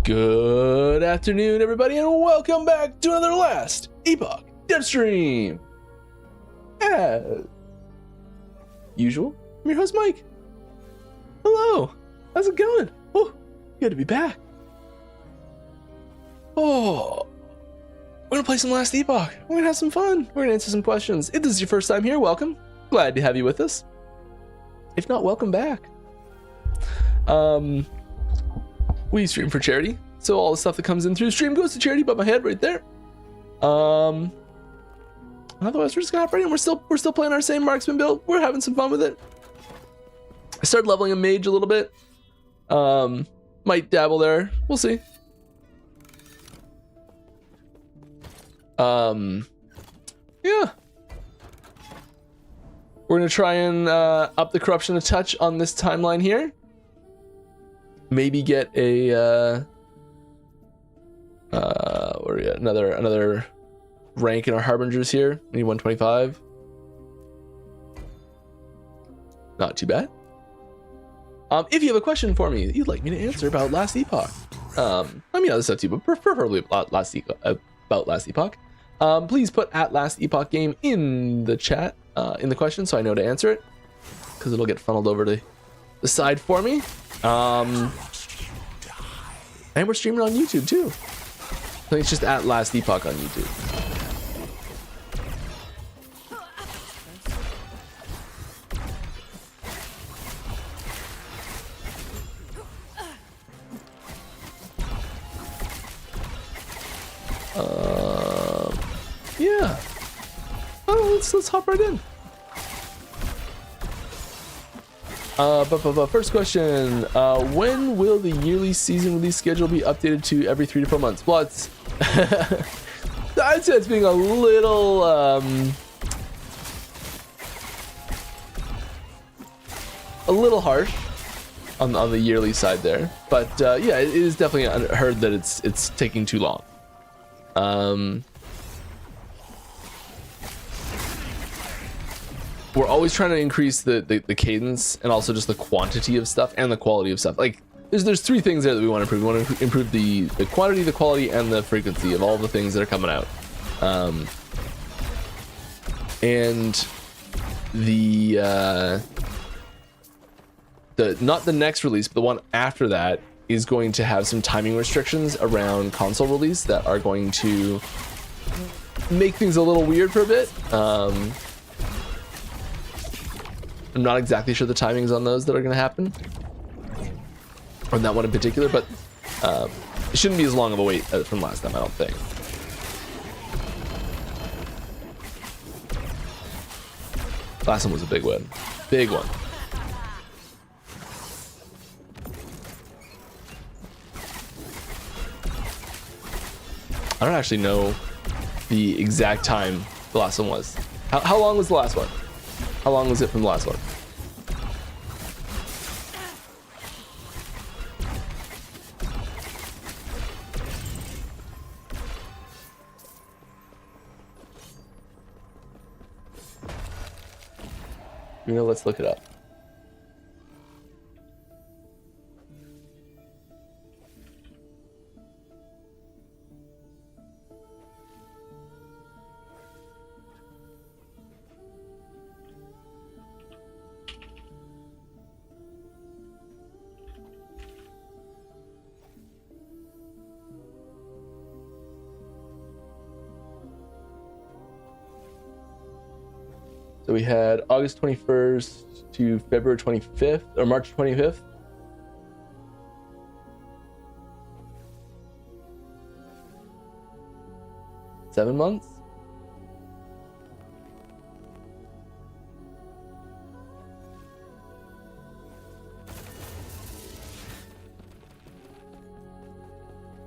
Good afternoon, everybody, and welcome back to another Last Epoch dev stream. As usual, I'm your host, Mike. Hello, how's it going? Oh, good to be back. Oh, we're gonna play some Last Epoch. We're gonna have some fun. We're gonna answer some questions. If this is your first time here, welcome. Glad to have you with us. If not, welcome back. We stream for charity, so all the stuff that comes in through the stream goes to charity. But my head right there. Otherwise, we're just gonna hop right in. We're still playing our same marksman build. We're having some fun with it. I started leveling a mage a little bit. Might dabble there. We'll see. Yeah. We're gonna try and up the corruption a touch on this timeline here. Maybe get a where we at? Another rank in our harbingers here. We need 125. Not too bad. If you have a question for me that you'd like me to answer about Last Epoch, I mean other stuff too, but preferably about Last Epoch, please put at Last Epoch game in the chat, in the question, so I know to answer it, because it'll get funneled over to the side for me. And we're streaming on YouTube too. I think it's just at Last Epoch on YouTube. Yeah. Oh, let's hop right in. But first question, when will the yearly season release schedule be updated to every 3 to 4 months? Well, it's I'd say it's being a little harsh on the yearly side there, but yeah, it is definitely heard that it's taking too long. We're always trying to increase the cadence and also just the quantity of stuff and the quality of stuff. Like there's 3 things there that we want to improve. We want to improve the quantity, the quality, and the frequency of all the things that are coming out. And the not the next release, but the one after that is going to have some timing restrictions around console release that are going to make things a little weird for a bit. I'm not exactly sure the timings on those that are going to happen, on that one in particular, but it shouldn't be as long of a wait from last time, I don't think. Last one was a big one. Big one. I don't actually know the exact time the last one was. How long was the last one? How long was it from the last one? You know, let's look it up. So we had August 21st to February 25th, or March 25th. Seven months?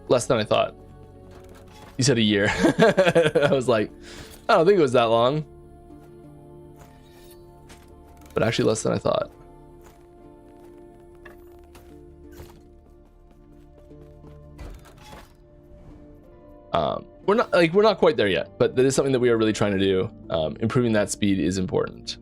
Less than I thought. You said a year. I was like, I don't think it was that long. But actually less than I thought. We're not quite there yet, but that is something that we are really trying to do. Improving that speed is important.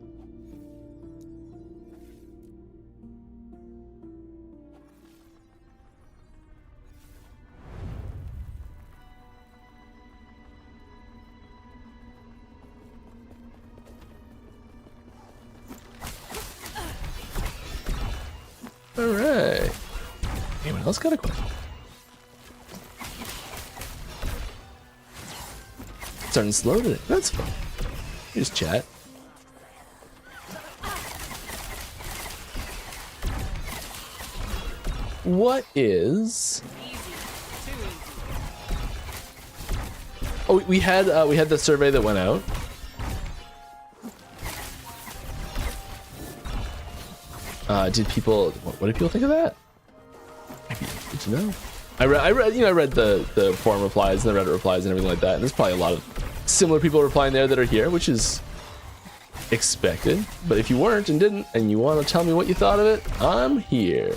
All right. Anyone else got a question? Starting slow today. That's fun. You just chat. What is? Oh, we had the survey that went out. Did people? What did people think of that? Did you know? I read the forum replies and the Reddit replies and everything like that. And there's probably a lot of similar people replying there that are here, which is expected. But if you weren't and didn't, and you want to tell me what you thought of it, I'm here.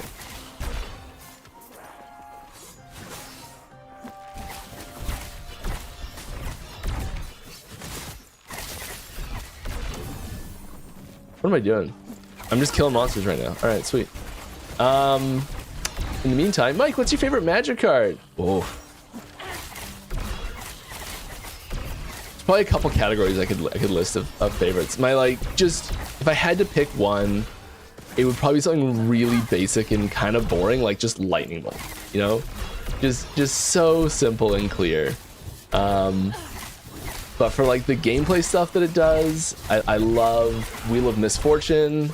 What am I doing? I'm just killing monsters right now. All right, sweet. In the meantime, Mike, what's your favorite magic card? Oh, there's probably a couple categories I could list of favorites. My just if I had to pick one, it would probably be something really basic and kind of boring, like just lightning bolt. You know, just so simple and clear. But for like the gameplay stuff that it does, I love Wheel of Misfortune.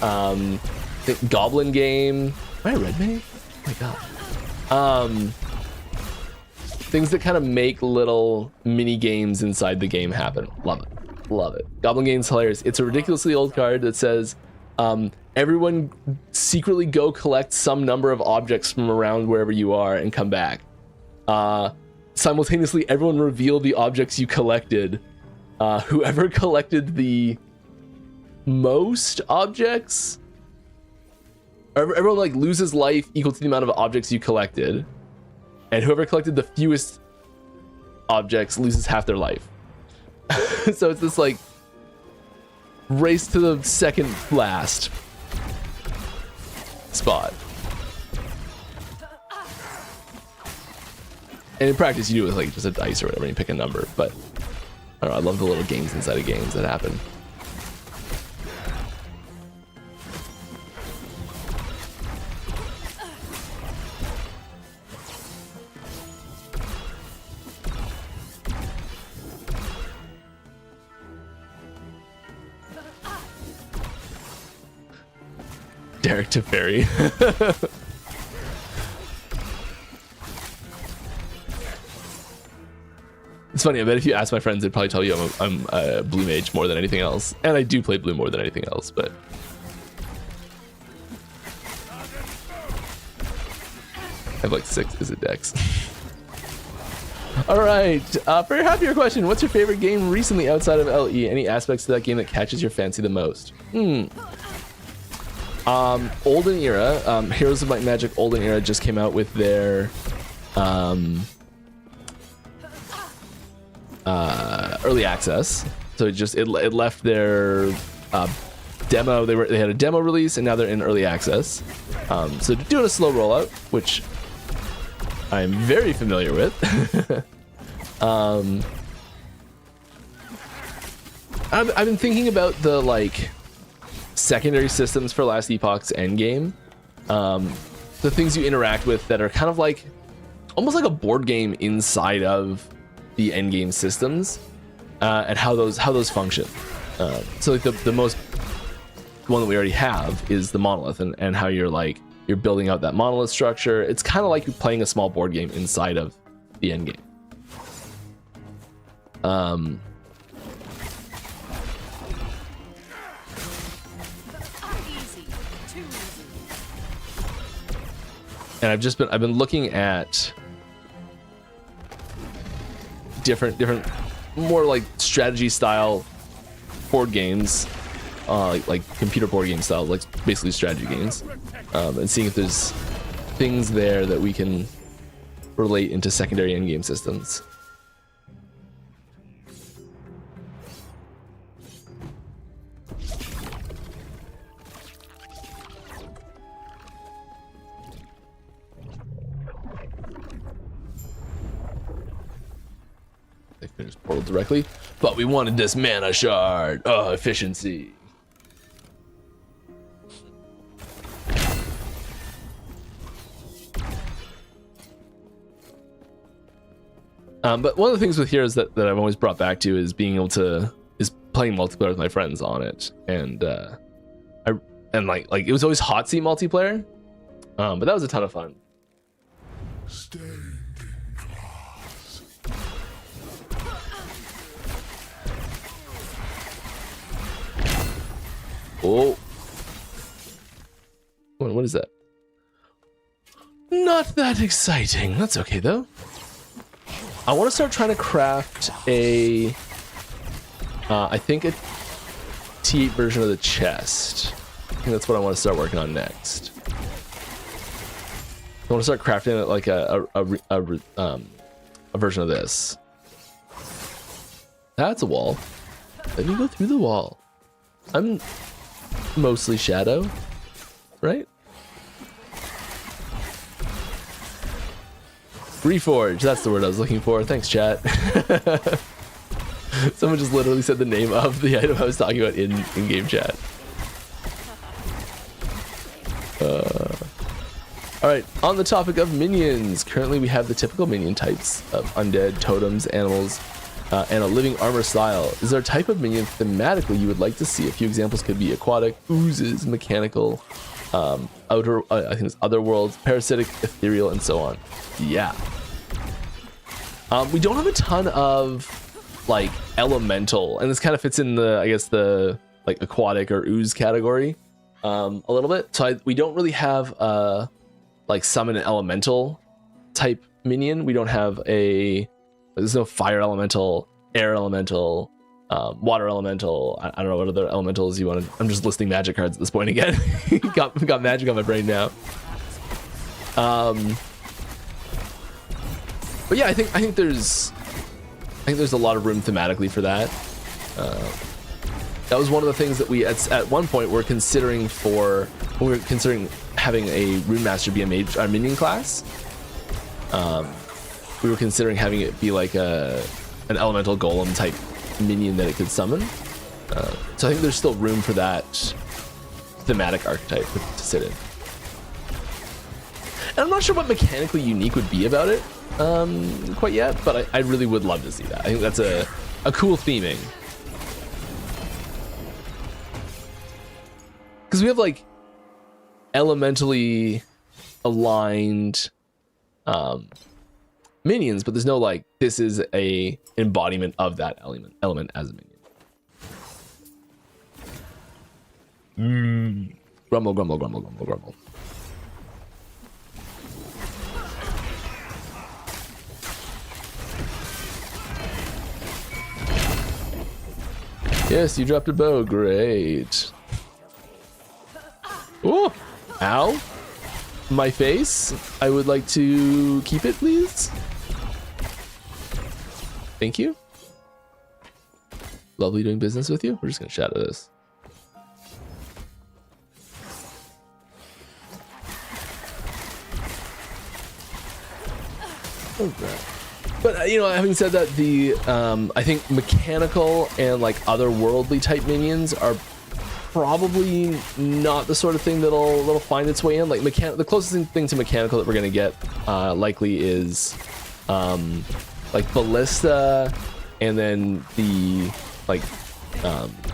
Goblin game. Am I a red mage? Oh my god. Things that kind of make little mini games inside the game happen. Love it. Love it. Goblin game's hilarious. It's a ridiculously old card that says everyone secretly go collect some number of objects from around wherever you are and come back. Simultaneously, everyone reveal the objects you collected. Whoever collected the most objects, everyone like loses life equal to the amount of objects you collected, and whoever collected the fewest objects loses half their life. So it's this like race to the second last spot. And in practice, you do it with like just a dice or whatever, and you pick a number. But I don't know, I love the little games inside of games that happen. Derek to Fairy. It's funny, I bet if you ask my friends, they'd probably tell you I'm a blue mage more than anything else. And I do play blue more than anything else, but... I have like 6 is it decks. All right. For your happier question, what's your favorite game recently outside of LE? Any aspects to that game that catches your fancy the most? Olden Era. Heroes of Might and Magic Olden Era just came out with their early access. So it left their demo. They had a demo release and now they're in early access. So doing a slow rollout, which I'm very familiar with. I've been thinking about the like secondary systems for Last Epoch's Endgame. The things you interact with that are kind of like almost like a board game inside of the Endgame systems, and how those function. So like the most one that we already have is the Monolith, and how you're building out that Monolith structure. It's kind of like you're playing a small board game inside of the Endgame. And I've been looking at different more like strategy style board games, like computer board game style, like basically strategy games, and seeing if there's things there that we can relate into secondary endgame systems. They finished Portal directly, but we wanted this mana shard. Oh, efficiency. But one of the things with here is that I've always brought back to is being able to playing multiplayer with my friends on it, and like it was always hot seat multiplayer, but that was a ton of fun. Oh, what is that? Not that exciting. That's okay though. I want to start trying to craft I think a T8 version of the chest. I think that's what I want to start working on next. I want to start crafting it like a version of this. That's a wall. Let me go through the wall. I'm mostly shadow, right? Reforge, that's the word I was looking for. Thanks, chat. Someone just literally said the name of the item I was talking about in game chat. Alright, on the topic of minions, currently we have the typical minion types of undead, totems, animals, and a living armor style. Is there a type of minion thematically you would like to see? A few examples could be aquatic, oozes, mechanical, outer, I think it's other worlds, parasitic, ethereal, and so on. Yeah. We don't have a ton of like elemental, and this kind of fits in the, I guess, the like aquatic or ooze category a little bit. So we don't really have like summon an elemental type minion. We don't have there's no fire elemental, air elemental, water elemental. I don't know what other elementals you want to. I'm just listing magic cards at this point again. got magic on my brain now. But yeah, I think there's a lot of room thematically for that. That was one of the things that we at one point were considering when we were considering having a Rune Master be a minion class. We were considering having it be like an elemental golem type minion that it could summon. So I think there's still room for that thematic archetype to sit in. And I'm not sure what mechanically unique would be about it quite yet, but I really would love to see that. I think that's a cool theming. Because we have like elementally aligned minions, but there's no like this is a embodiment of that element as a minion. Grumble, grumble, grumble, grumble, grumble. Yes, you dropped a bow. Great. Oh, ow. My face. I would like to keep it, please. Thank you. Lovely doing business with you. We're just gonna shadow this. Okay. But you know, having said that, the I think mechanical and like otherworldly type minions are probably not the sort of thing that'll find its way in. Like the closest thing to mechanical that we're gonna get likely is like ballista, and then the like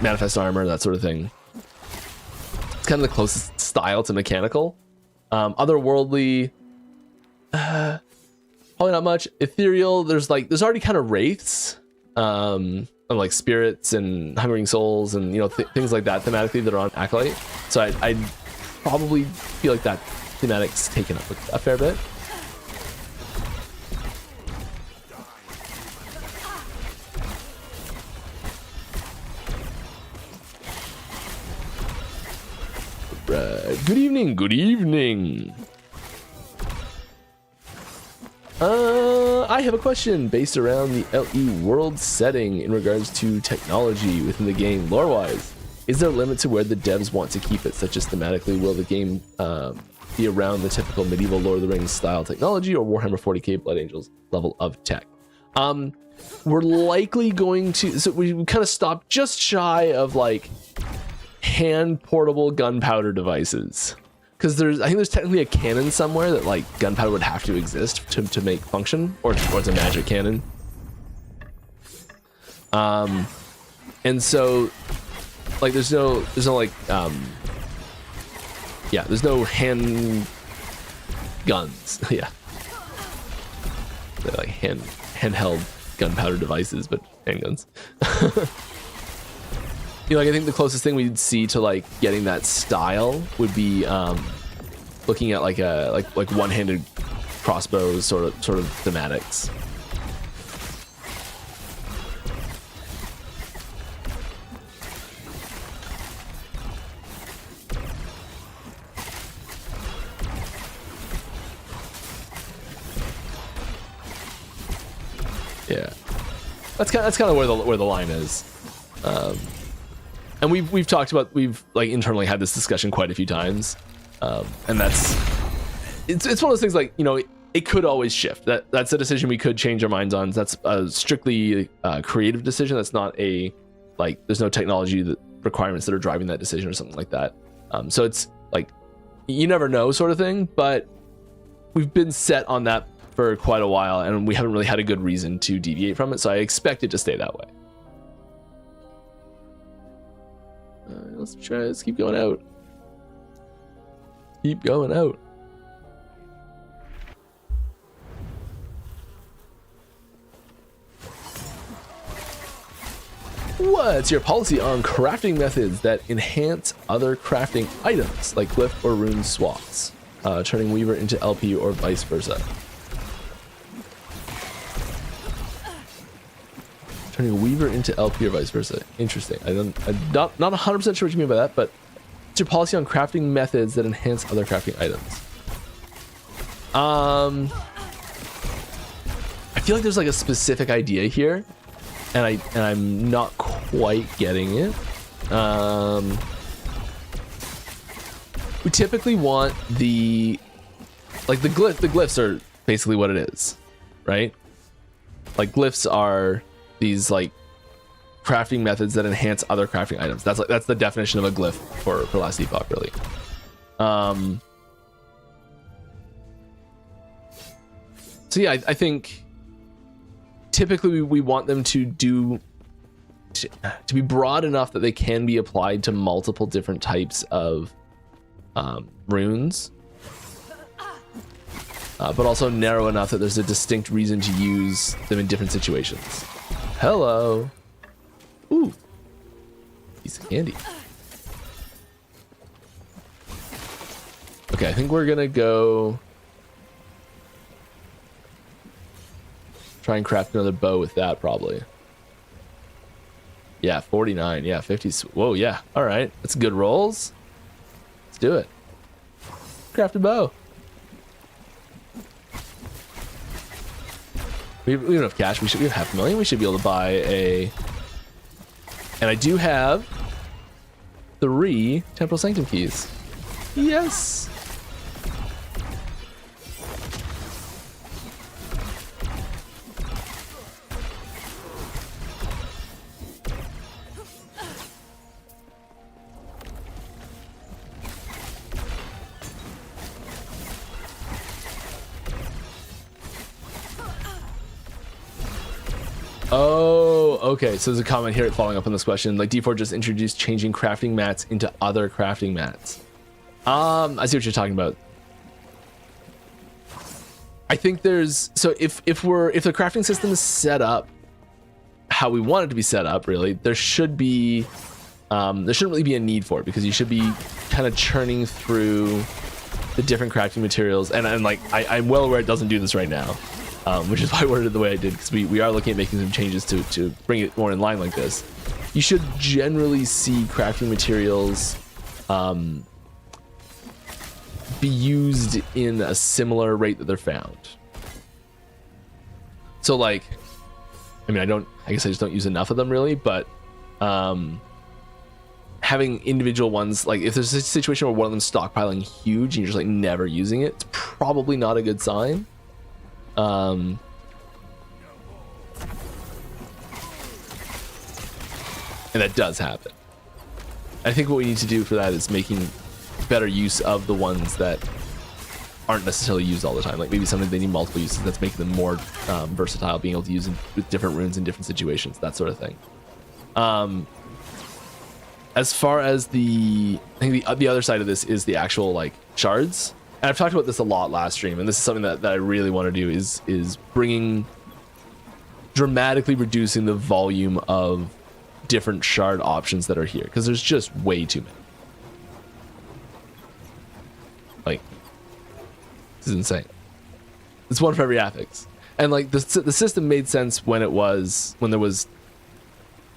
manifest armor, that sort of thing. It's kind of the closest style to mechanical. Otherworldly, probably not much. Ethereal, there's already kind of wraiths, and like spirits and hungering souls, and you know things like that thematically that are on Acolyte. So I'd probably feel like that thematic's taken up a fair bit. Right. Good evening. Good evening. I have a question based around the LE world setting in regards to technology within the game lore-wise. Is there a limit to where the devs want to keep it, such as thematically? Will the game be around the typical medieval Lord of the Rings style technology, or Warhammer 40k Blood Angels level of tech? We're likely going to, so we kind of stopped just shy of like hand portable gunpowder devices. Because I think there's technically a cannon somewhere that like gunpowder would have to exist to make function, or it's a magic cannon. And so like there's no like yeah, there's no hand guns. Yeah, they're like handheld gunpowder devices, but handguns. You know, like I think the closest thing we'd see to like getting that style would be looking at like one-handed crossbows sort of thematics. Yeah, that's kind of where the line is. And we've talked about, we've like internally had this discussion quite a few times, and it's one of those things, like, you know, it could always shift. That's a decision we could change our minds on. That's a strictly creative decision. That's not a like there's no technology requirements that are driving that decision or something like that. So it's like you never know sort of thing. But we've been set on that for quite a while, and we haven't really had a good reason to deviate from it. So I expect it to stay that way. Let's keep going out. Keep going out. What's your policy on crafting methods that enhance other crafting items, like glyph or rune swaps, turning Weaver into LP or vice versa? Turning a Weaver into LP or vice versa. Interesting. I'm not 100% sure what you mean by that, but what's your policy on crafting methods that enhance other crafting items? I feel like there's like a specific idea here, and I'm not quite getting it. We typically want the glyphs are basically what it is, right? Like glyphs are these like crafting methods that enhance other crafting items. That's the definition of a glyph for Last Epoch, really. So yeah, I think typically we want them to be broad enough that they can be applied to multiple different types of runes, but also narrow enough that there's a distinct reason to use them in different situations. Hello. Ooh. Piece of candy. Okay, I think we're gonna go try and craft another bow with that, probably. Yeah, 49. Yeah, 50. Whoa, yeah. All right. That's good rolls. Let's do it. Crafted bow. We have enough cash. We have 500,000. We should be able to buy a... And I do have 3 Temporal Sanctum keys. Yes. Oh, okay. So there's a comment here following up on this question. Like D4 just introduced changing crafting mats into other crafting mats. I see what you're talking about. I think there's, so if the crafting system is set up how we want it to be set up, really, there shouldn't really be a need for it, because you should be kind of churning through the different crafting materials. And like, I'm well aware it doesn't do this right now. Which is why I worded it the way I did, because we are looking at making some changes to bring it more in line like this. You should generally see crafting materials be used in a similar rate that they're found. So like, I mean, I guess I just don't use enough of them really, but having individual ones, like if there's a situation where one of them's stockpiling huge and you're just like never using it, it's probably not a good sign. And that does happen. I think what we need to do for that is making better use of the ones that aren't necessarily used all the time. Like maybe something they need multiple uses, that's making them more versatile, being able to use with different runes in different situations, that sort of thing. As far as I think the other side of this is the actual like shards. And I've talked about this a lot last stream, and this is something that I really want to do is dramatically reducing the volume of different shard options that are here, because there's just way too many. Like, this is insane. It's one for every affix, and like the system made sense when there was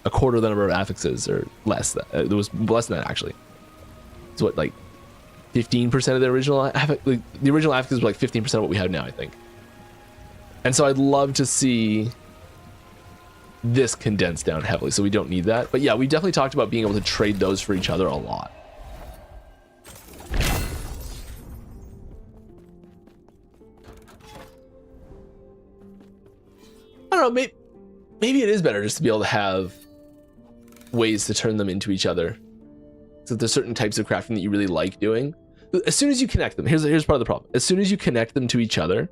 a quarter of the number of affixes or less. There was less than that actually. It's what, like 15% of the original affix, like the original affixes were like 15% of what we have now, I think. And so I'd love to see this condensed down heavily, so we don't need that. But yeah, we definitely talked about being able to trade those for each other a lot. I don't know, maybe it is better just to be able to have ways to turn them into each other. So there's certain types of crafting that you really like doing. As soon as you connect them, here's part of the problem. As soon as you connect them to each other,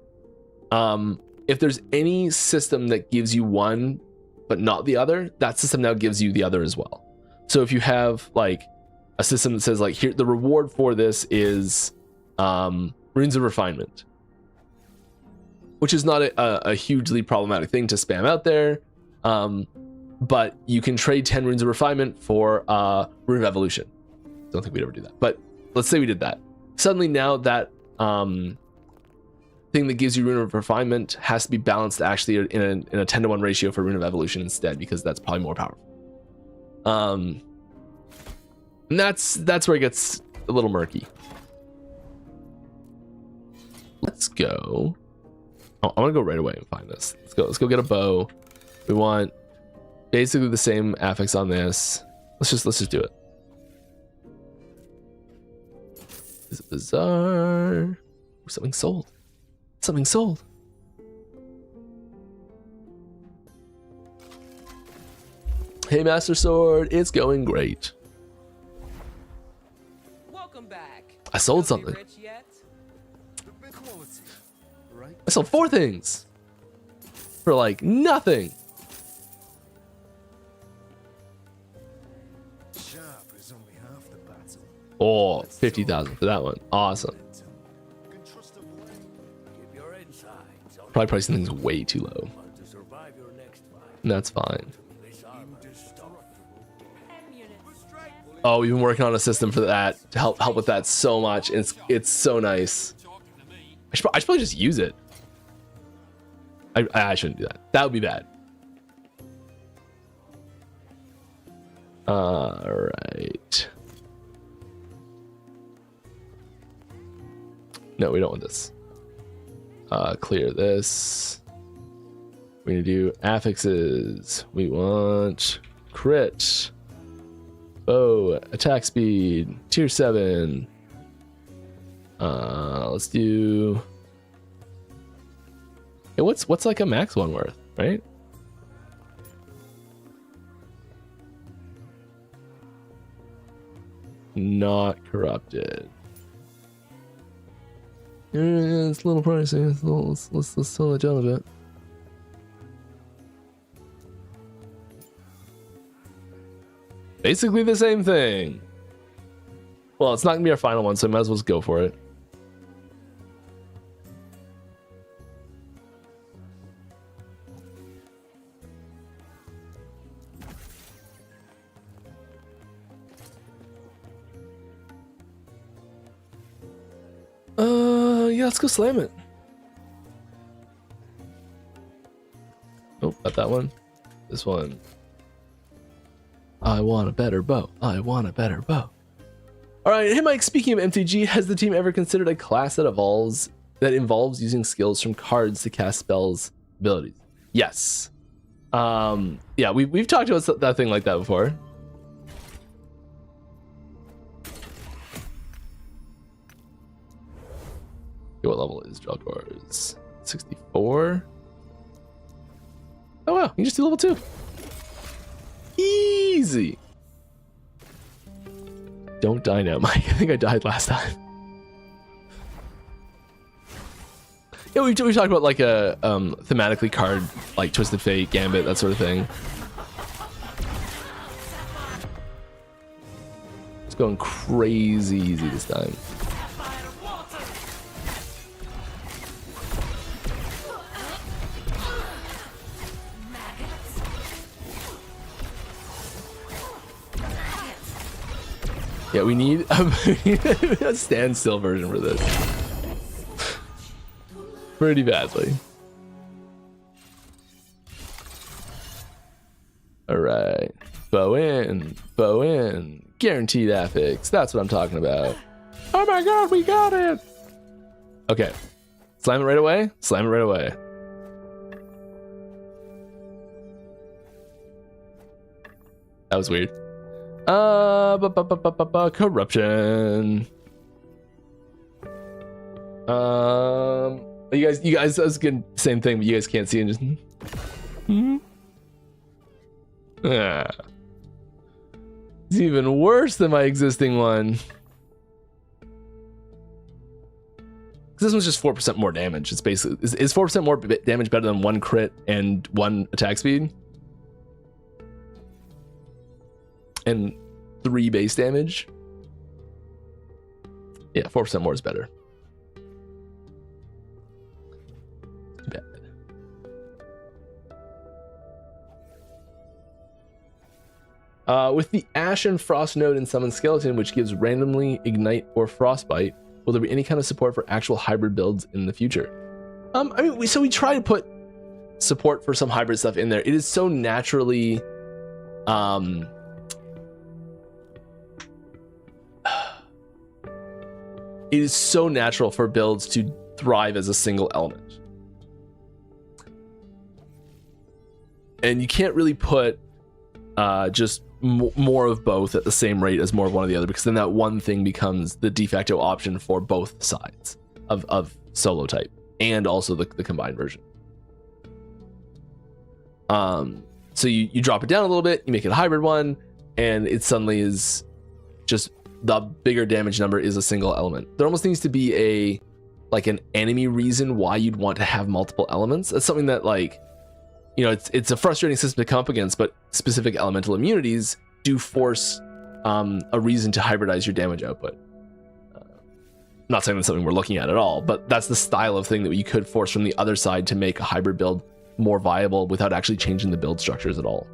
if there's any system that gives you one but not the other, that system now gives you the other as well. So if you have like a system that says like, here, the reward for this is runes of refinement, which is not a hugely problematic thing to spam out there, but you can trade 10 runes of refinement for rune of evolution. Don't think we'd ever do that, but let's say we did that. Suddenly now that thing that gives you rune of refinement has to be balanced actually in a 10-to-1 ratio for rune of evolution instead, because that's probably more powerful. And that's where it gets a little murky. Let's go. Oh, I want to go right away and find this. Let's go get a bow. We want basically the same affix on this. Let's just do it. Is it bizarre? Something sold. Something sold. Hey, Master Sword, it's going great. Welcome back. I sold something. I sold 4 things for like nothing. Oh, 50,000 for that one. Awesome. Probably pricing things way too low. And that's fine. Oh, we've been working on a system for that to help with that so much. It's so nice. I should probably just use it. I shouldn't do that. That would be bad. All right. No, we don't want this. Clear this. We need to do affixes. We want crit. Oh, attack speed. Tier 7. Let's do... Hey, what's like a max one worth, right? Not corrupted. It's a little pricey. Let's tone it down a bit. Basically the same thing. Well, it's not gonna be our final one, so I might as well just go for it. Yeah, let's go slam it. Oh, not that one. This one. I want a better bow. I want a better bow. All right, hey Mike, speaking of MTG, has the team ever considered a class that involves using skills from cards to cast spells abilities? Yes. Yeah, we've talked about that thing like that before. What level is Jalcor's? 64. Oh wow, you just do level 2. Easy. Don't die now, Mike. I think I died last time. Yeah, we talked about like a thematically card, like Twisted Fate, Gambit, that sort of thing. It's going crazy easy this time. Yeah, we need a standstill version for this. Pretty badly. Alright. Bow in. Guaranteed affix. That's what I'm talking about. Oh my god, we got it! Okay. Slam it right away. Slam it right away. That was weird. Corruption. You guys, I was getting the same thing, but you guys can't see it. Just It's even worse than my existing one. This one's just 4% more damage. It's basically is 4% more damage better than 1 crit and 1 attack speed? And 3 base damage. Yeah, 4% more is better. Bad. With the Ash and Frost node in Summon Skeleton, which gives randomly Ignite or Frostbite, will there be any kind of support for actual hybrid builds in the future? I mean, we try to put support for some hybrid stuff in there. It is so naturally it is so natural for builds to thrive as a single element. And you can't really put just more of both at the same rate as more of one or the other, because then that one thing becomes the de facto option for both sides of solo type and also the combined version. So you drop it down a little bit, you make it a hybrid one, and it suddenly is just the bigger damage number is a single element. There almost needs to be an enemy reason why you'd want to have multiple elements. That's something that, like, you know, it's a frustrating system to come up against, but specific elemental immunities do force a reason to hybridize your damage output. Not saying that's something we're looking at all, but that's the style of thing that you could force from the other side to make a hybrid build more viable without actually changing the build structures at all.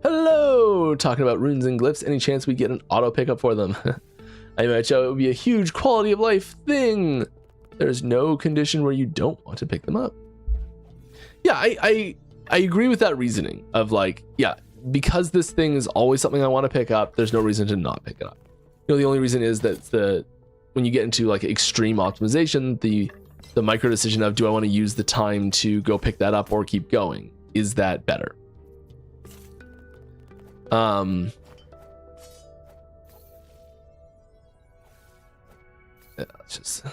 Hello! Talking about runes and glyphs, any chance we get an auto pickup for them? I imagine it would be a huge quality of life thing. There's no condition where you don't want to pick them up. Yeah, I agree with that reasoning of like, yeah, because this thing is always something I want to pick up, there's no reason to not pick it up. You know, the only reason is that when you get into like extreme optimization, the micro decision of do I want to use the time to go pick that up or keep going, is that better? Yeah, let's just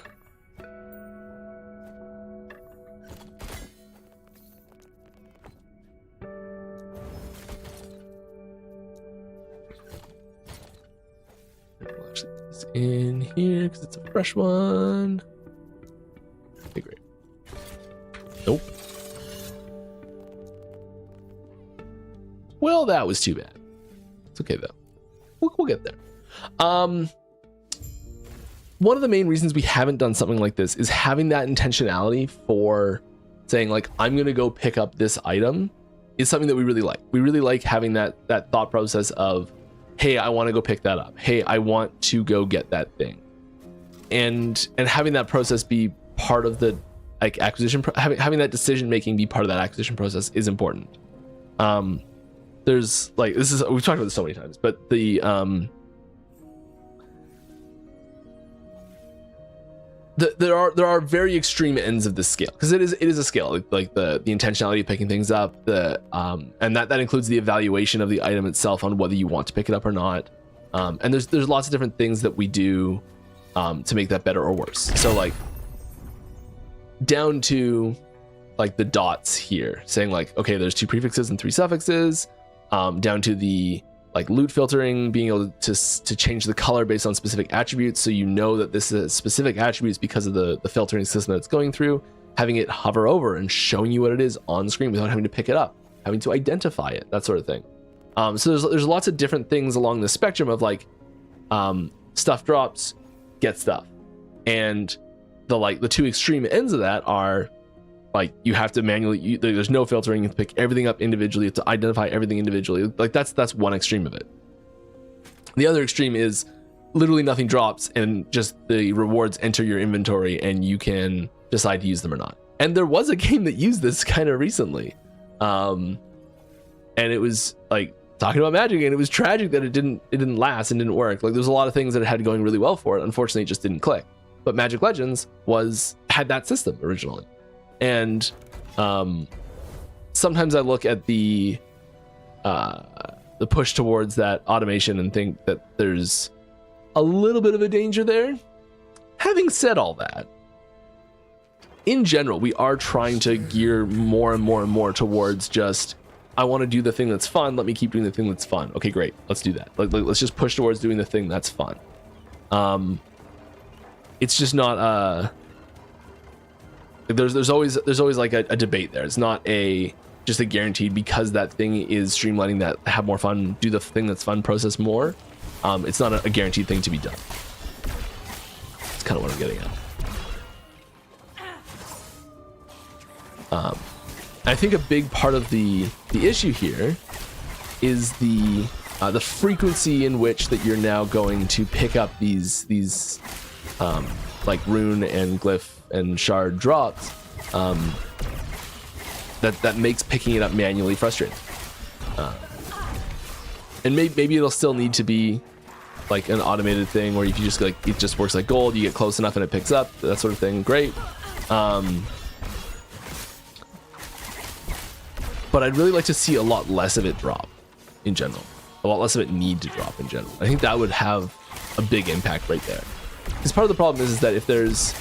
we'll actually put this in here because it's a fresh one. Okay, great. Nope. Well, that was too bad. It's okay though. We'll get there. One of the main reasons we haven't done something like this is having that intentionality for saying like, I'm going to go pick up this item is something that we really like. We really like having that thought process of, hey, I want to go pick that up. Hey, I want to go get that thing. And having that process be part of the like acquisition, having that decision making be part of that acquisition process is important. There's like, we've talked about this so many times, but there are very extreme ends of this scale, because it is a scale, like the intentionality of picking things up, and that includes the evaluation of the item itself on whether you want to pick it up or not. And there's lots of different things that we do to make that better or worse. So like down to like the dots here saying like, okay, there's 2 prefixes and 3 suffixes, down to the like loot filtering, being able to change the color based on specific attributes, so you know that this is specific attributes because of the filtering system that it's going through, having it hover over and showing you what it is on screen without having to pick it up, having to identify it, that sort of thing. So there's lots of different things along the spectrum of like stuff drops, get stuff, and the 2 extreme ends of that are like you have to manually, there's no filtering, you have to pick everything up individually, you have to identify everything individually. Like that's one extreme of it. The other extreme is literally nothing drops and just the rewards enter your inventory and you can decide to use them or not. And there was a game that used this kind of recently, and it was like talking about Magic, and it was tragic that it didn't last and didn't work. Like there's a lot of things that it had going really well for it, unfortunately it just didn't click. But Magic Legends had that system originally. And sometimes I look at the push towards that automation and think that there's a little bit of a danger there. Having said all that, in general, we are trying to gear more and more and more towards just, I want to do the thing that's fun, let me keep doing the thing that's fun. Okay, great, let's do that. Let's just push towards doing the thing that's fun. It's just not there's always like a debate there. It's not just a guaranteed, because that thing is streamlining that have more fun, do the thing that's fun process more. It's not a guaranteed thing to be done. That's kind of what I'm getting at. I think a big part of the issue here is the frequency in which that you're now going to pick up these like rune and glyph and shard drops, that makes picking it up manually frustrating. And maybe it'll still need to be like an automated thing where if you just like, it just works like gold, you get close enough and it picks up, that sort of thing. Great. But I'd really like to see a lot less of it drop in general, a lot less of it need to drop in general. I think that would have a big impact right there. Because part of the problem is that if there's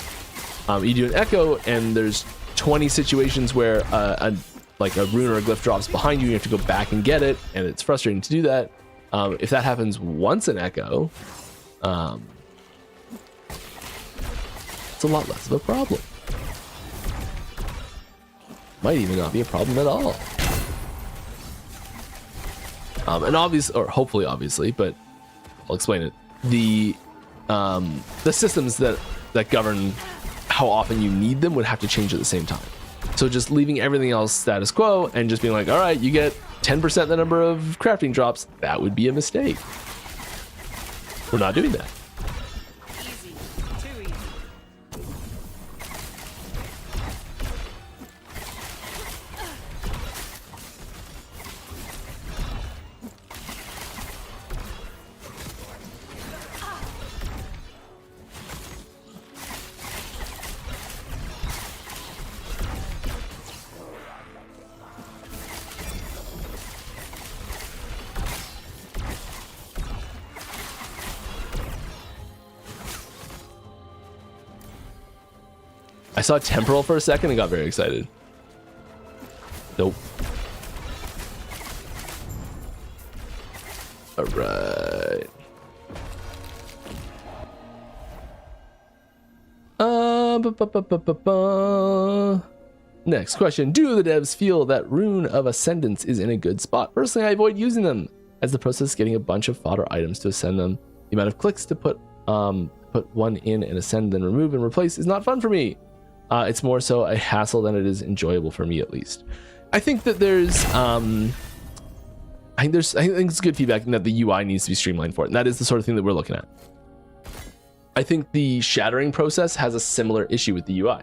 you do an echo and there's 20 situations where a rune or a glyph drops behind you, you have to go back and get it, and it's frustrating to do that. If that happens once an echo, it's a lot less of a problem. Might even not be a problem at all. And obviously, or hopefully obviously, but I'll explain it. The systems that govern how often you need them would have to change at the same time. So just leaving everything else status quo and just being like, all right, you get 10% the number of crafting drops, that would be a mistake. We're not doing that. Easy. Too easy. I saw temporal for a second and got very excited. Nope. All right. Next question. Do the devs feel that Rune of Ascendance is in a good spot? Personally, I avoid using them, as the process of getting a bunch of fodder items to ascend them, the amount of clicks to put one in and ascend, then remove and replace is not fun for me. It's more so a hassle than it is enjoyable for me, at least. I think that there's I think it's good feedback in that the UI needs to be streamlined for it, and that is the sort of thing that we're looking at. I think the shattering process has a similar issue with the UI.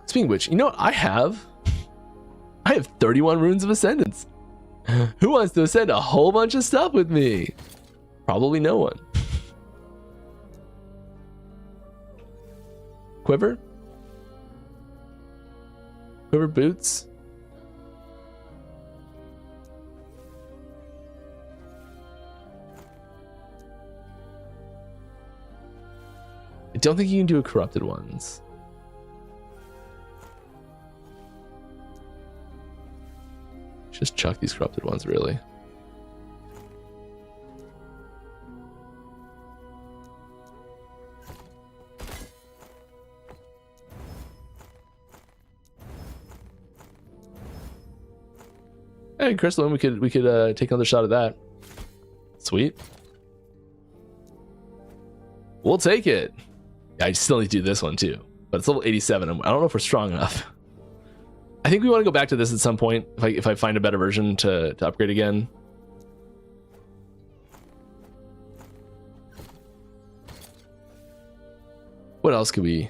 Speaking of which, you know what I have? I have 31 runes of Ascendance. Who wants to ascend a whole bunch of stuff with me? Probably no one. Quiver? Quiver boots? I don't think you can do a corrupted ones. Just chuck these corrupted ones, really. Hey, Crystalline, we could take another shot at that. Sweet. We'll take it. Yeah, I still need to do this one too, but it's level 87. I don't know if we're strong enough. I think we want to go back to this at some point if I find a better version to upgrade again. What else could we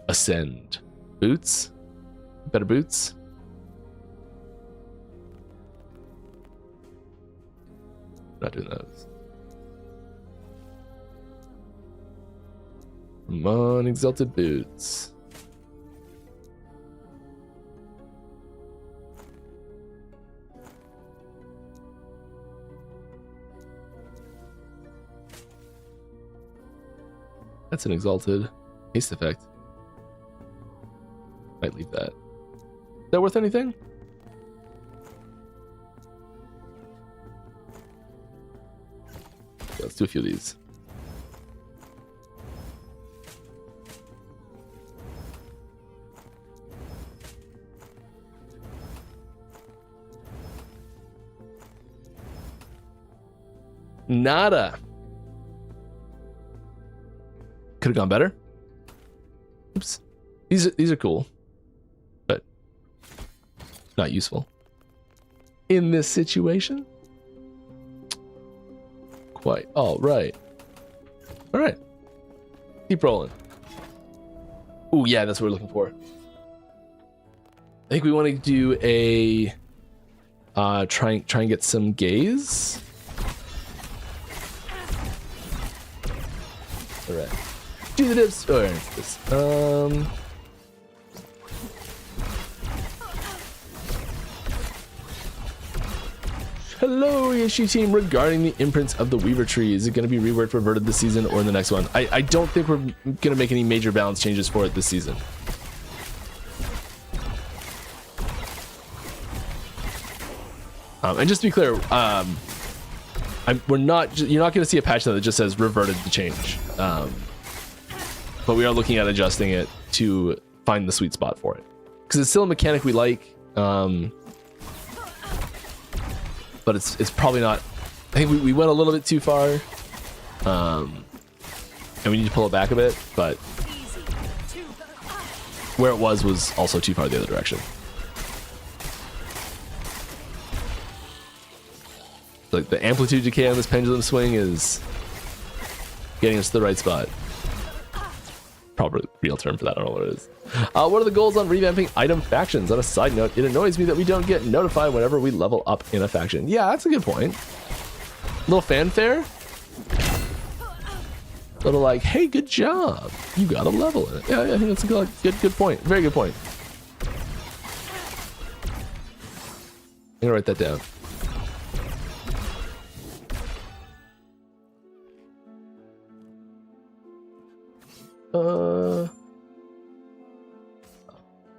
ascend? Boots? Better boots? Not doing those. Come on, exalted boots. That's an exalted haste effect. Might leave that. Is that worth anything? Yeah, let's do a few of these. Nada. Could have gone better. Oops. These are cool, but not useful in this situation. Quite. All right. All right. Keep rolling. Oh yeah, that's what we're looking for. I think we want to do a try and get some gaze. All right. Do the dips. Oh, this. Hello, Yoshi team. Regarding the imprints of the Weaver tree, is it going to be reworked, reverted this season, or in the next one? I don't think we're going to make any major balance changes for it this season. And just to be clear, you're not going to see a patch that just says reverted the change. But we are looking at adjusting it to find the sweet spot for it, because it's still a mechanic we like, but it's probably not. I think we went a little bit too far, and we need to pull it back a bit, but where it was also too far the other direction. Like the amplitude decay on this pendulum swing is getting us to the right spot. Probably real term for that. I don't know what it is. What are the goals on revamping item factions? On a side note, it annoys me that we don't get notified whenever we level up in a faction. Yeah, that's a good point. Little fanfare. Little like, hey, good job. You got a level in it. Yeah, I think that's a good point. Very good point. I'm gonna write that down.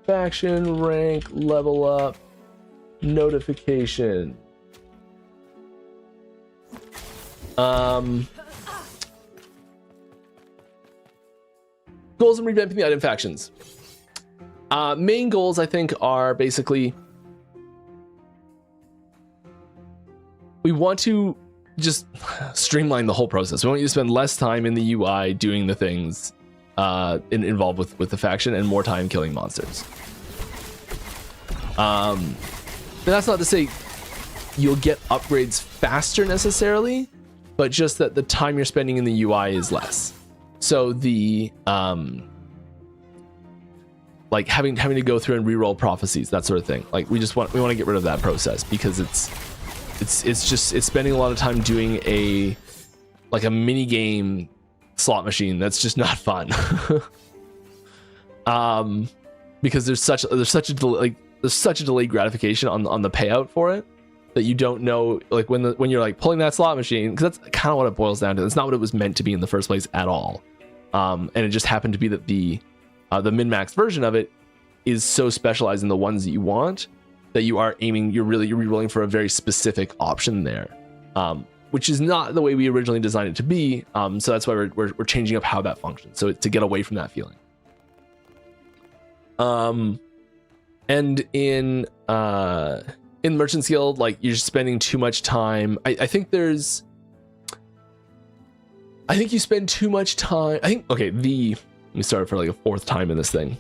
Faction, rank, level up, notification. Goals and revamping the item factions. Main goals, I think, are basically we want to just streamline the whole process. We want you to spend less time in the UI doing the things involved with the faction and more time killing monsters. But that's not to say you'll get upgrades faster necessarily, but just that the time you're spending in the UI is less. So the like having to go through and reroll prophecies, that sort of thing. Like we want to get rid of that process because it's spending a lot of time doing a mini game slot machine that's just not fun. Because there's such a delayed gratification on the payout for it that you don't know, like when you're like pulling that slot machine, because that's kind of what it boils down to. That's not what it was meant to be in the first place at all. And it just happened to be that the min-max version of it is so specialized in the ones that you want that you're re-rolling for a very specific option there, which is not the way we originally designed it to be. So that's why we're changing up how that functions, so to get away from that feeling. And in Merchant's Guild, like you're spending too much time. I think you spend too much time. Let me start for like a fourth time in this thing.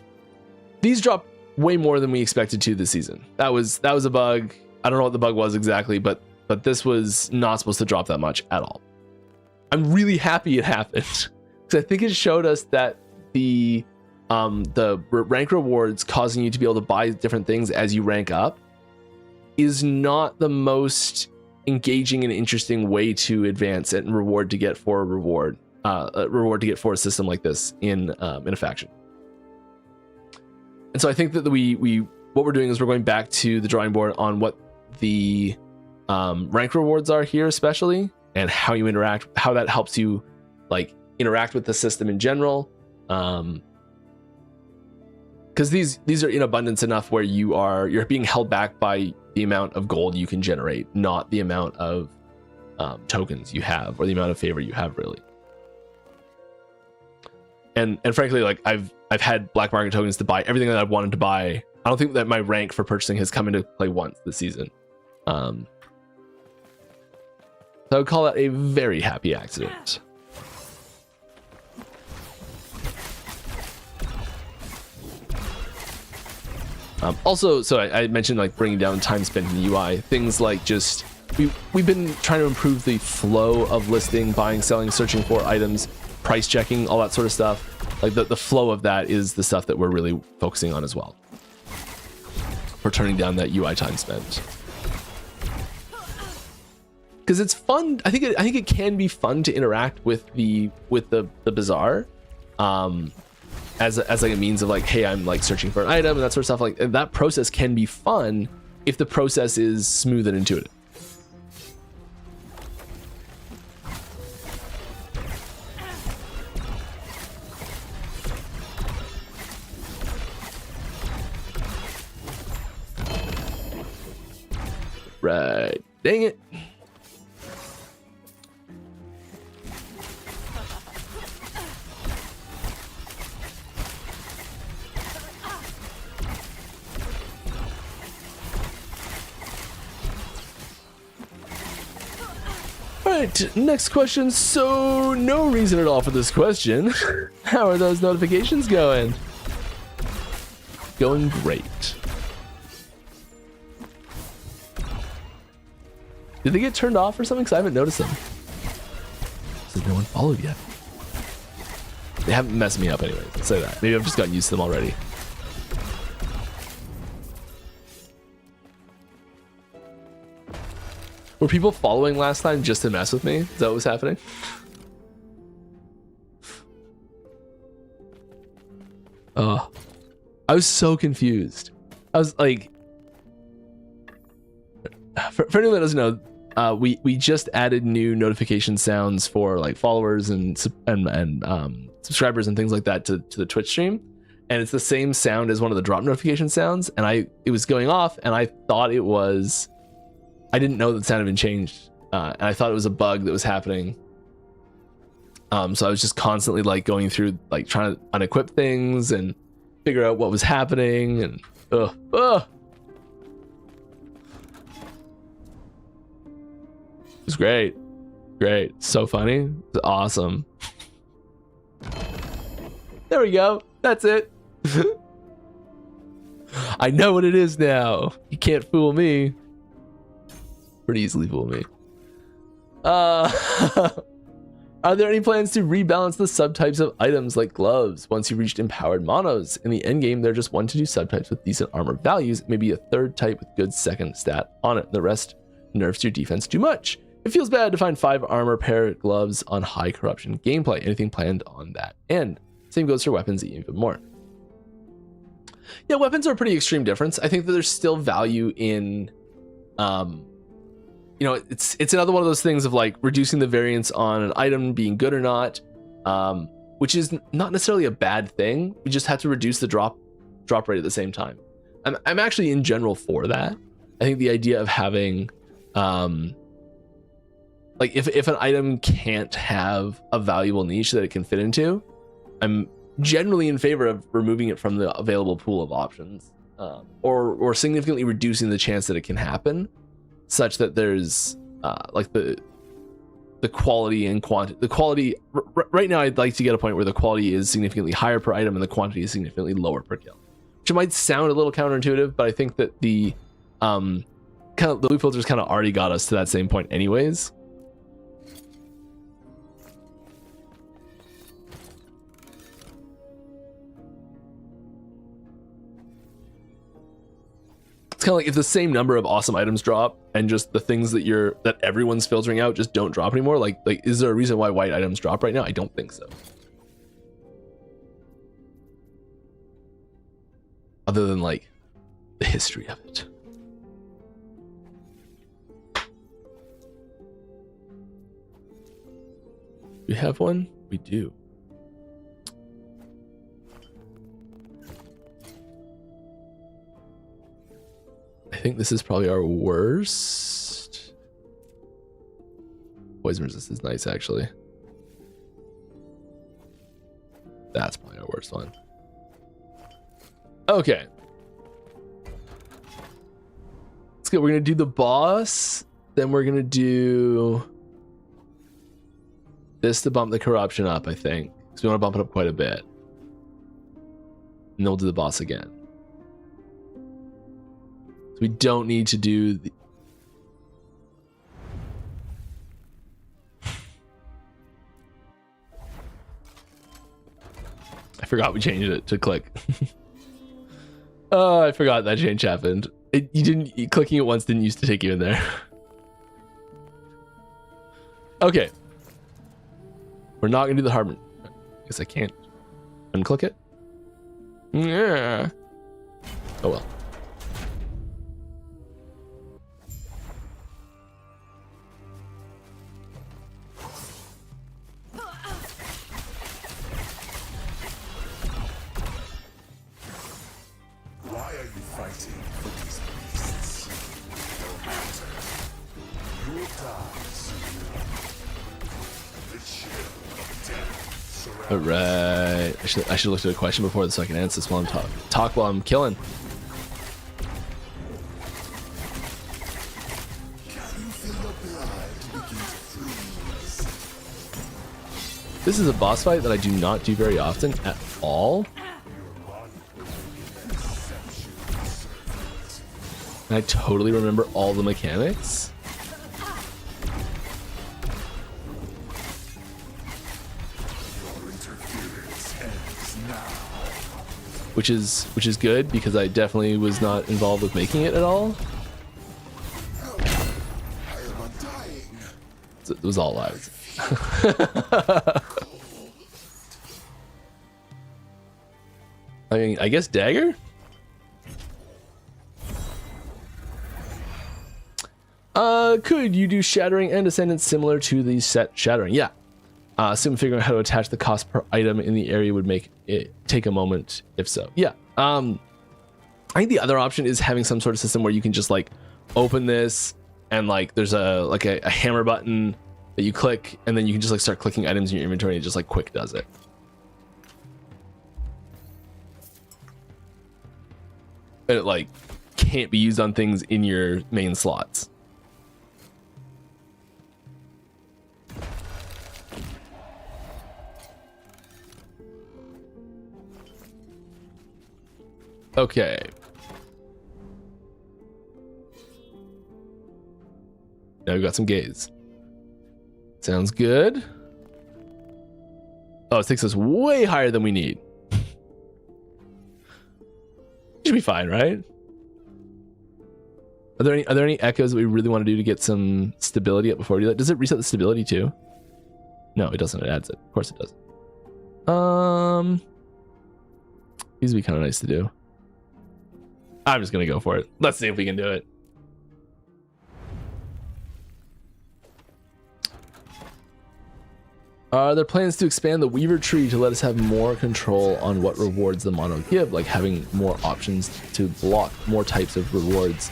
These drop way more than we expected to this season. That was a bug. I don't know what the bug was exactly, but this was not supposed to drop that much at all. I'm really happy it happened because I think it showed us that the rank rewards causing you to be able to buy different things as you rank up is not the most engaging and interesting way to advance and reward to get for a system like this in a faction. And so I think that what we're doing is we're going back to the drawing board on what the rank rewards are here, especially, and how you interact, how that helps you like interact with the system in general. Because these are in abundance enough where you're being held back by the amount of gold you can generate, not the amount of tokens you have or the amount of favor you have, really. And frankly, like I've had black market tokens to buy everything that I've wanted to buy. I don't think that my rank for purchasing has come into play once this season. So I would call that a very happy accident. Also, so I mentioned like bringing down time spent in the UI. Things like just we've been trying to improve the flow of listing, buying, selling, searching for items, price checking, all that sort of stuff. Like the flow of that is the stuff that we're really focusing on as well. For turning down that UI time spent. Because it's fun. I think it can be fun to interact with the bazaar. As like a means of like, hey, I'm like searching for an item and that sort of stuff. Like that process can be fun if the process is smooth and intuitive. Right, dang it. Alright, next question. So, no reason at all for this question. How are those notifications going? Going great. Did they get turned off or something? Because I haven't noticed them. Says no one followed yet. They haven't messed me up anyway. Let's say that. Maybe I've just gotten used to them already. Were people following last time just to mess with me? Is that what was happening? Oh, I was so confused. I was like, for anyone that doesn't know, we just added new notification sounds for like followers and subscribers and things like that to the Twitch stream, and it's the same sound as one of the drop notification sounds, and it was going off, and I thought it was, I didn't know that the sound had been changed, and I thought it was a bug that was happening. So I was just constantly like going through, like trying to unequip things and figure out what was happening, and it was great, so funny, it's awesome. There we go, that's it. I know what it is now. You can't fool me. Pretty easily fool me. Are there any plans to rebalance the subtypes of items like gloves once you've reached empowered monos? In the endgame, there are just 1 to 2 subtypes with decent armor values, maybe a third type with good second stat on it. The rest nerfs your defense too much. It feels bad to find 5 armor pair gloves on high corruption gameplay. Anything planned on that end? Same goes for weapons even more. Yeah, weapons are a pretty extreme difference. I think that there's still value in, you know, it's another one of those things of like reducing the variance on an item being good or not, which is not necessarily a bad thing. We just have to reduce the drop rate at the same time. I'm actually in general for that. I think the idea of having, like if an item can't have a valuable niche that it can fit into, I'm generally in favor of removing it from the available pool of options, or significantly reducing the chance that it can happen, such that there's like the quality and quantity. The quality right now, I'd like to get a point where the quality is significantly higher per item and the quantity is significantly lower per kill, which might sound a little counterintuitive, but I think that the kind of the loot filters kind of already got us to that same point anyways. It's kind of like if the same number of awesome items drop and just the things that everyone's filtering out just don't drop anymore. Like is there a reason why white items drop right now? I don't think so. Other than like the history of it. We have one? We do. I think this is probably our worst. Poison resist is nice, actually. That's probably our worst one. Okay. Let's go. We're going to do the boss. Then we're going to do this to bump the corruption up, I think. Because we want to bump it up quite a bit. And then we'll do the boss again. So we don't need to do the... I forgot we changed it to click. Oh, I forgot that change happened. Clicking it once didn't used to take you in there. Okay. We're not gonna do the hard. I guess I can't unclick it. Yeah. Oh well. All right. I should look at a question before so I can answer this while I'm talk while I'm killing. This is a boss fight that I do not do very often at all. And I totally remember all the mechanics. Which is good because I definitely was not involved with making it at all. So it was all lies. I mean, I guess dagger? Could you do shattering and ascendance similar to the set shattering? Yeah. Assume figuring out how to attach the cost per item in the area would make it take a moment, if so. Yeah. I think the other option is having some sort of system where you can just like open this and like there's a hammer button that you click, and then you can just like start clicking items in your inventory and it just like quick does it. And it like can't be used on things in your main slots. Okay. Now we've got some gaze. Sounds good. Oh, it takes us way higher than we need. Should be fine, right? Are there any echoes that we really want to do to get some stability up before we do that? Does it reset the stability too? No, it doesn't. It adds it. Of course it does. These would be kind of nice to do. I'm just gonna go for it. Let's see if we can do it. Are there plans to expand the Weaver tree to let us have more control on what rewards the mono give, like having more options to block more types of rewards?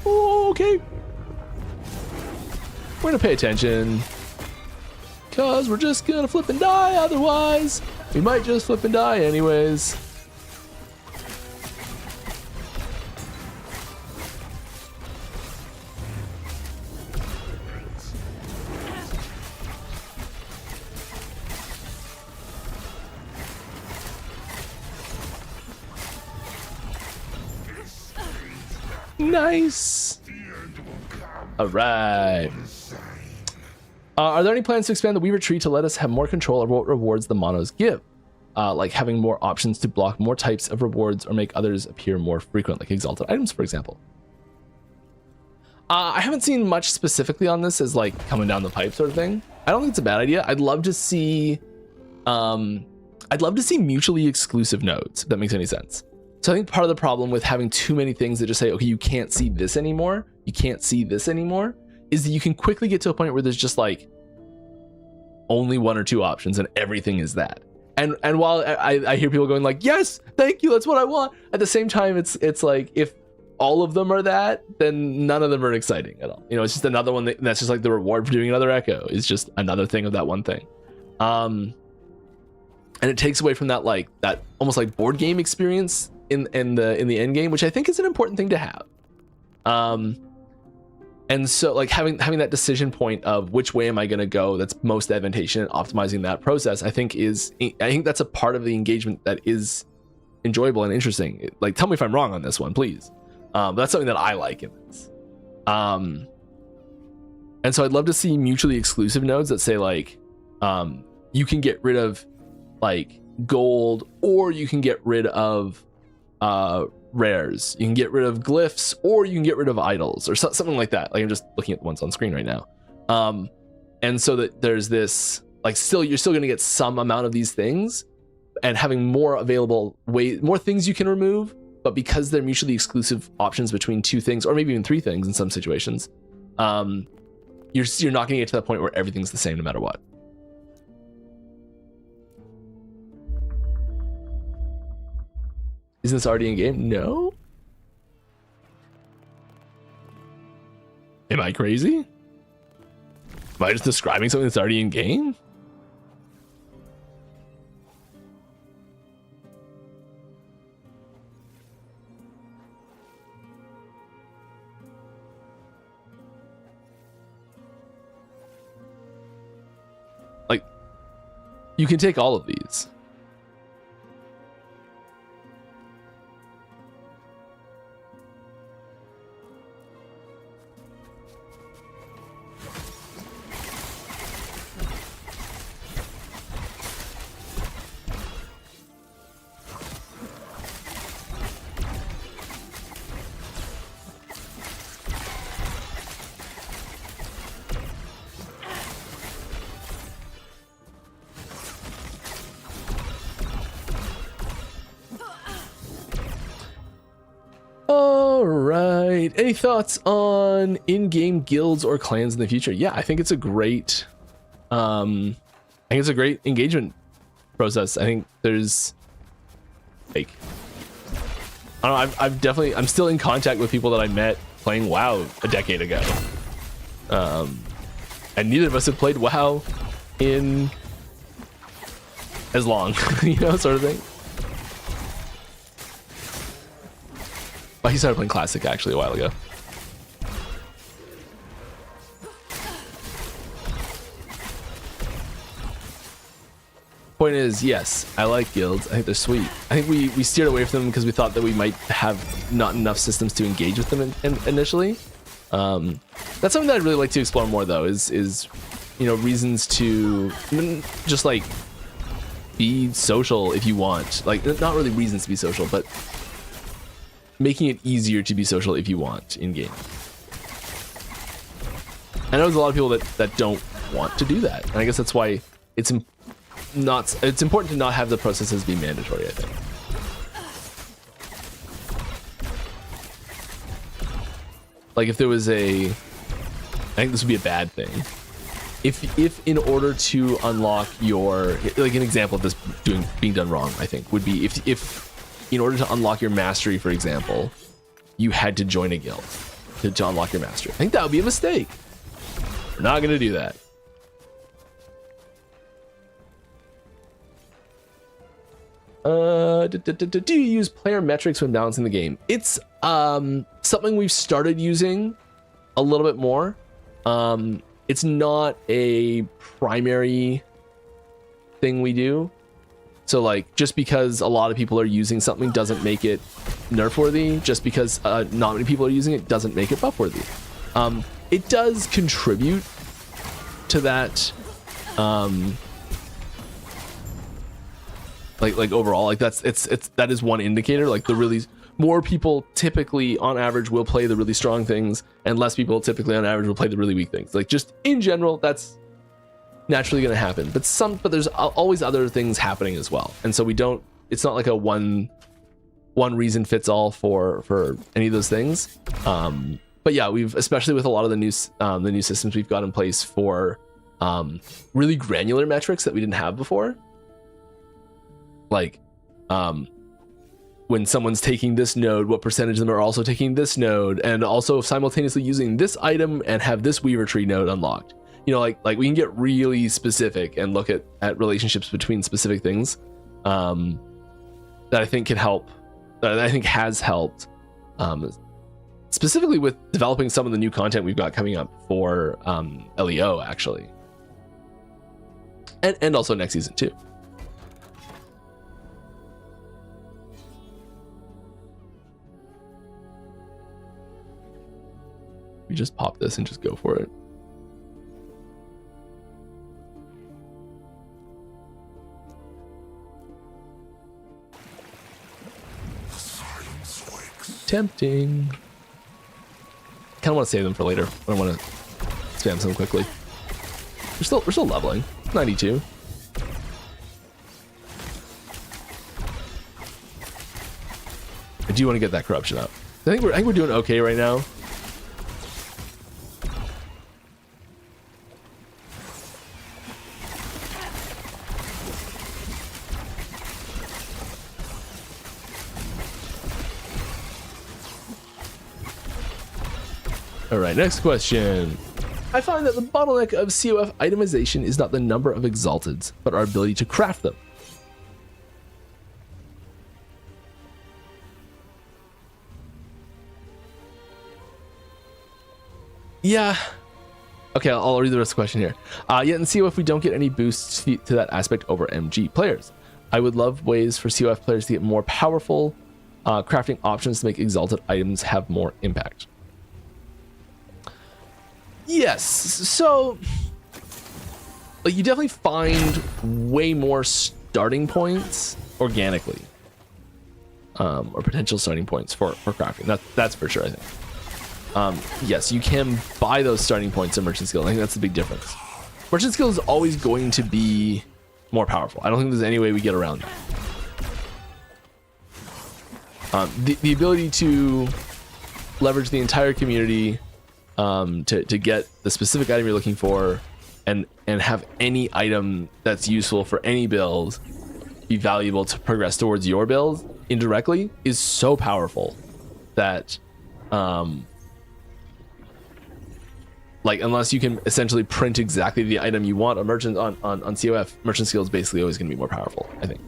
Okay. We're gonna pay attention, cause we're just gonna flip and die otherwise. We might just flip and die anyways. Nice. All right. Are there any plans to expand the Weaver tree to let us have more control over what rewards the monos give? Like having more options to block more types of rewards or make others appear more frequent, like exalted items, for example. I haven't seen much specifically on this as like coming down the pipe sort of thing. I don't think it's a bad idea. I'd love to see mutually exclusive nodes, if that makes any sense. So I think part of the problem with having too many things that just say, okay, you can't see this anymore, you can't see this anymore, is that you can quickly get to a point where there's just like only one or two options and everything is that. And while I hear people going like, yes, thank you, that's what I want, at the same time, it's like, if all of them are that, then none of them are exciting at all. You know, it's just another one that's just like the reward for doing another echo. It's just another thing of that one thing. And it takes away from that, like that almost like board game experience in the end game, which I think is an important thing to have. And so like having that decision point of which way am I going to go that's most advantageous and optimizing that process, I think that's a part of the engagement that is enjoyable and interesting. Like, tell me if I'm wrong on this one, please. But that's something that I like in this. And so I'd love to see mutually exclusive nodes that say like, you can get rid of like gold, or you can get rid of rares, you can get rid of glyphs, or you can get rid of idols, or something like that. Like, I'm just looking at the ones on screen right now. And so that there's this like, you're still going to get some amount of these things, and having more available more things you can remove, but because they're mutually exclusive options between two things, or maybe even three things in some situations, you're not going to get to that point where everything's the same no matter what. Isn't this already in game? No. Am I crazy? Am I just describing something that's already in game? Like, you can take all of these. right. Any thoughts on in-game guilds or clans in the future? Yeah, I think it's a great, engagement process. I think there's like, I don't know. I'm still in contact with people that I met playing WoW a decade ago. And neither of us have played WoW in as long, you know, sort of thing. Oh, he started playing Classic actually a while ago. Point is, yes, I like guilds. I think they're sweet. I think we steered away from them because we thought that we might have not enough systems to engage with them initially. That's something that I'd really like to explore more, though, is you know, reasons to just like be social if you want. Like, not really reasons to be social, but making it easier to be social if you want in game. I know there's a lot of people that don't want to do that, and I guess that's why it's important to not have the processes be mandatory, I think. Like, if there was I think this would be a bad thing. If in order to unlock your, like, an example of this being done wrong, I think would be if in order to unlock your mastery, for example, you had to join a guild to unlock your mastery. I think that would be a mistake. We're not gonna do that. Do you use player metrics when balancing the game? It's something we've started using a little bit more. It's not a primary thing we do. So, like, just because a lot of people are using something doesn't make it nerf worthy. Just because not many people are using it doesn't make it buff worthy. It does contribute to that. Like overall, like that is one indicator. Like, the really more people typically on average will play the really strong things, and less people typically on average will play the really weak things. Like, just in general, that's naturally going to happen. But there's always other things happening as well, and so it's not like a one reason fits all for any of those things. But yeah, we've, especially with a lot of the new systems we've got in place for really granular metrics that we didn't have before. Like, when someone's taking this node, what percentage of them are also taking this node, and also simultaneously using this item and have this Weaver tree node unlocked. You know, like we can get really specific and look at relationships between specific things that I think can help. That I think has helped, specifically with developing some of the new content we've got coming up for LEO, actually, and also next season too. We just pop this and just go for it. Tempting. Kind of want to save them for later. I don't want to spam some quickly. We're still leveling. 92. I do want to get that corruption up. I think we're doing okay right now. All right, next question. I find that the bottleneck of COF itemization is not the number of exalteds, but our ability to craft them. Yeah. Okay, I'll read the rest of the question here. Yet in COF, we don't get any boosts to that aspect over MG players. I would love ways for COF players to get more powerful crafting options to make exalted items have more impact. Yes, so like, you definitely find way more starting points organically, or potential starting points for crafting. That's for sure, I think. Yes, you can buy those starting points in Merchant Skill. I think that's the big difference. Merchant Skill is always going to be more powerful. I don't think there's any way we get around that. The ability to leverage the entire community to get the specific item you're looking for, and have any item that's useful for any build be valuable to progress towards your build indirectly is so powerful that like, unless you can essentially print exactly the item you want, a merchant on COF, merchant skill is basically always going to be more powerful, I think.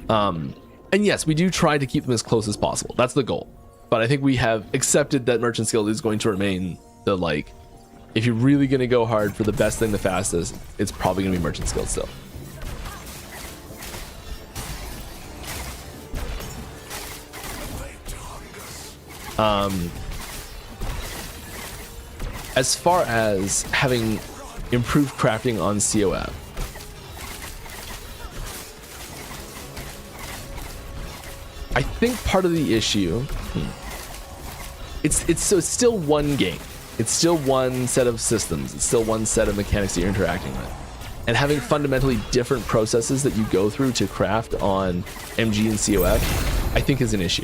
And yes, we do try to keep them as close as possible. That's the goal. But I think we have accepted that merchant skill is going to remain the, like, if you're really going to go hard for the best thing the fastest, it's probably going to be merchant skill still. As far as having improved crafting on COF, I think part of the issue, it's still one game. It's still one set of systems. It's still one set of mechanics that you're interacting with. And having fundamentally different processes that you go through to craft on MG and COF, I think is an issue.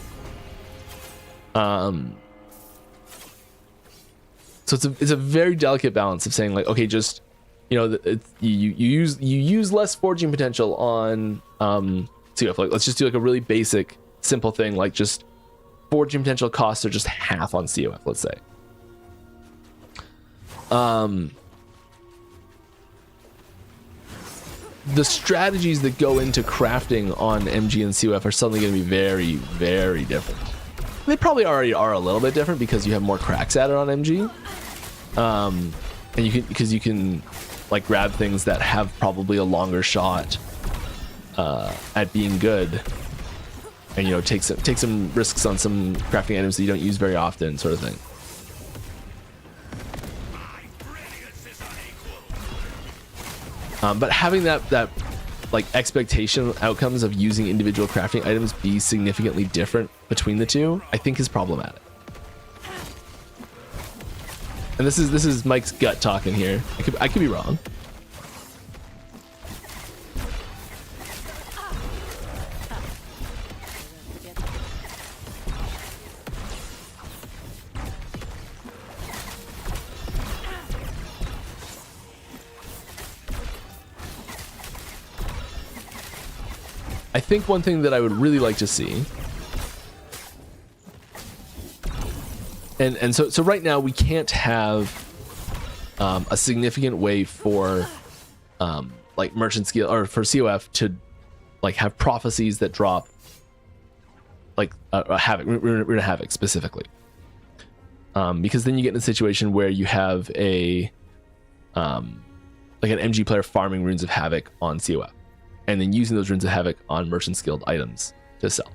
So it's a very delicate balance of saying, like, okay, just, you know, you use less forging potential on COF. Like, let's just do like a really basic, simple thing, like just forging potential costs are just half on COF, let's say. The strategies that go into crafting on MG and COF are suddenly going to be very, very different. They probably already are a little bit different because you have more cracks at it on MG. And you can like grab things that have probably a longer shot at being good, and, you know, take some risks on some crafting items that you don't use very often, sort of thing. But having that like expectation outcomes of using individual crafting items be significantly different between the two, I think is problematic. And this is Mike's gut talking here. I could be wrong. I think one thing that I would really like to see, and so right now we can't have a significant way for like merchant skill or for COF to like have prophecies that drop like Havoc, Rune Havoc specifically, because then you get in a situation where you have a like an MG player farming runes of Havoc on COF, and then using those runes of Havoc on merchant skilled items to sell.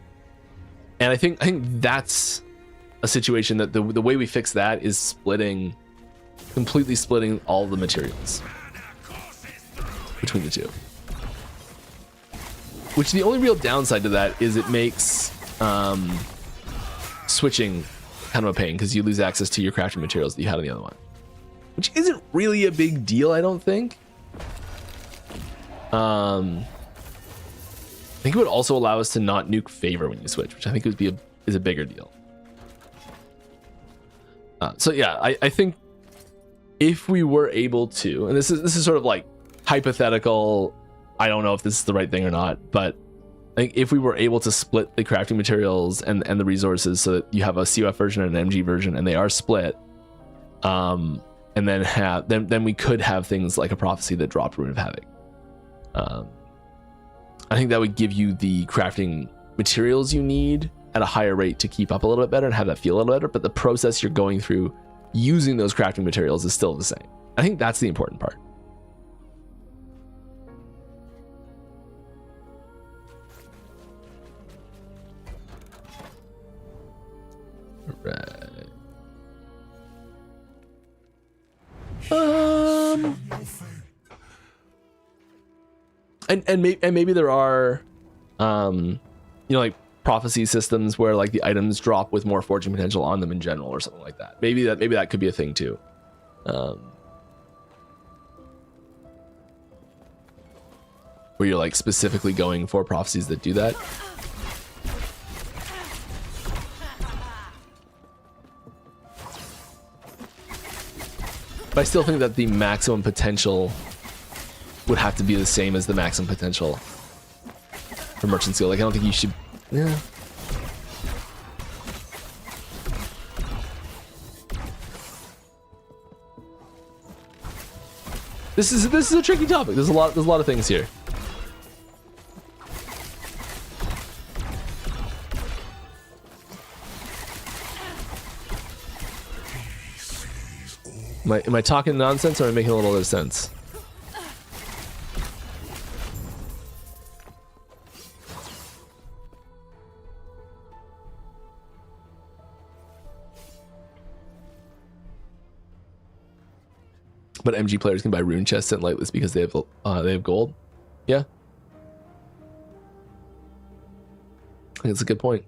And I think that's a situation that the way we fix that is completely splitting all the materials between the two. Which the only real downside to that is it makes switching kind of a pain, because you lose access to your crafting materials that you had on the other one. Which isn't really a big deal, I don't think. I think it would also allow us to not nuke favor when you switch, which I think would be is a bigger deal. So yeah, I think if we were able to, and this is sort of like hypothetical, I don't know if this is the right thing or not, but I think if we were able to split the crafting materials and the resources so that you have a COF version and an MG version and they are split, and then we could have things like a prophecy that dropped Rune of Havoc. I think that would give you the crafting materials you need at a higher rate to keep up a little bit better and have that feel a little better, but the process you're going through using those crafting materials is still the same. I think that's the important part. Right. And maybe there are you know, like prophecy systems where like the items drop with more forging potential on them in general or something like that. Maybe that could be a thing too. Where you're like specifically going for prophecies that do that. But I still think that the maximum potential would have to be the same as the maximum potential for merchant skill. Like, I don't think you should. Yeah. This is a tricky topic. There's a lot of things here. Am I talking nonsense or am I making a little bit of sense? But MG players can buy rune chests and lightless because they have gold. Yeah, I think it's a good point.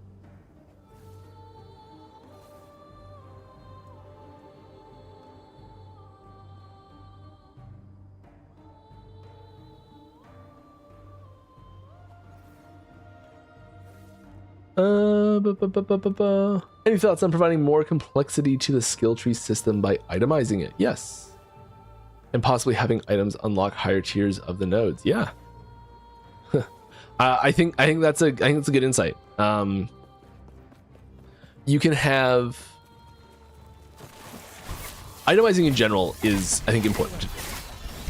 Any thoughts on providing more complexity to the skill tree system by itemizing it? Yes. And possibly having items unlock higher tiers of the nodes. Yeah. I think that's a good insight. You can have itemizing in general is, I think, important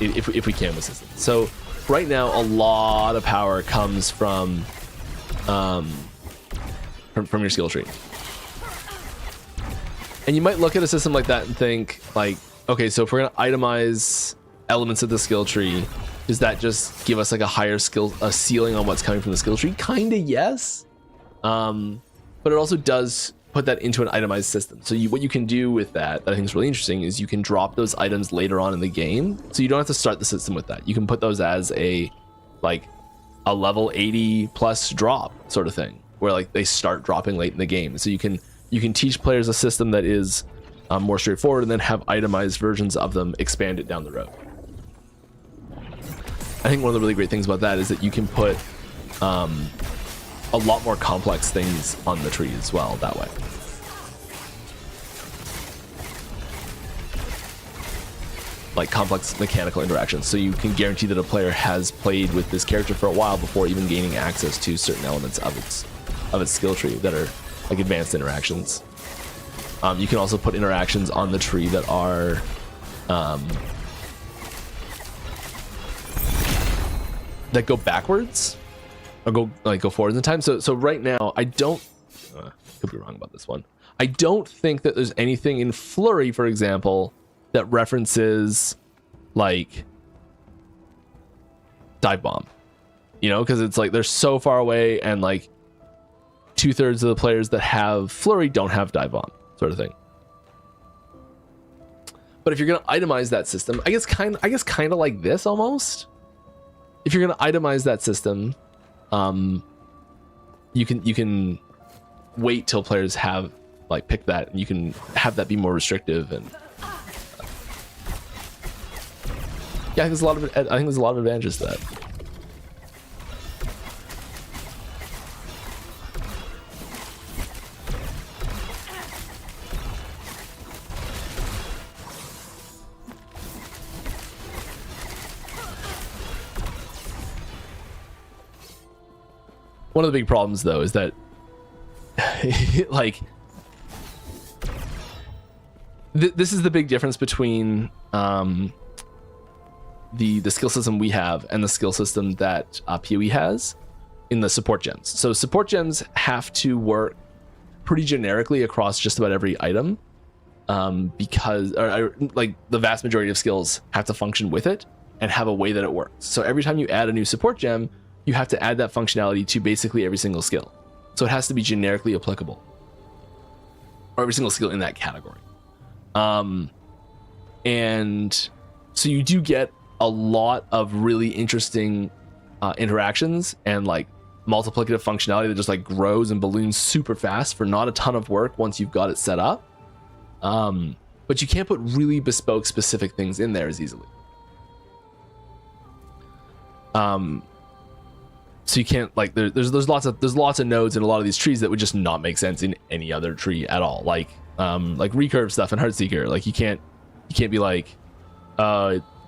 if we can with systems. So right now a lot of power comes from your skill tree. And you might look at a system like that and think, like, okay, so if we're going to itemize elements of the skill tree, does that just give us like a higher ceiling on what's coming from the skill tree? Kind of, yes. But it also does put that into an itemized system. So what you can do with that I think is really interesting is you can drop those items later on in the game. So you don't have to start the system with that. You can put those as a level 80 plus drop sort of thing, where like they start dropping late in the game. So you can teach players a system that is more straightforward and then have itemized versions of them expand it down the road. I think one of the really great things about that is that you can put a lot more complex things on the tree as well that way. Like complex mechanical interactions, so you can guarantee that a player has played with this character for a while before even gaining access to certain elements of its skill tree that are like advanced interactions. You can also put interactions on the tree that are that go backwards or go forwards in time. So right now I don't could be wrong about this one. I don't think that there's anything in Flurry, for example, that references like dive bomb, because it's like they're so far away, and like 2/3 of the players that have Flurry don't have dive bomb, sort of thing. But if you're going to itemize that system, I guess kind of like this almost. If you're going to itemize that system, you can wait till players have like picked that, and you can have that be more restrictive. And yeah, I think there's a lot of advantages to that. One of the big problems, though, is that like this is the big difference between the skill system we have and the skill system that PoE has in the support gems. So support gems have to work pretty generically across just about every item, because like the vast majority of skills have to function with it and have a way that it works. So every time you add a new support gem, you have to add that functionality to basically every single skill. So it has to be generically applicable, or every single skill in that category. And so you do get a lot of really interesting interactions and like multiplicative functionality that just like grows and balloons super fast for not a ton of work once you've got it set up. But you can't put really bespoke specific things in there as easily. So you can't like there's lots of nodes in a lot of these trees that would just not make sense in any other tree at all. Like recurve stuff in Heartseeker. Like you can't be like,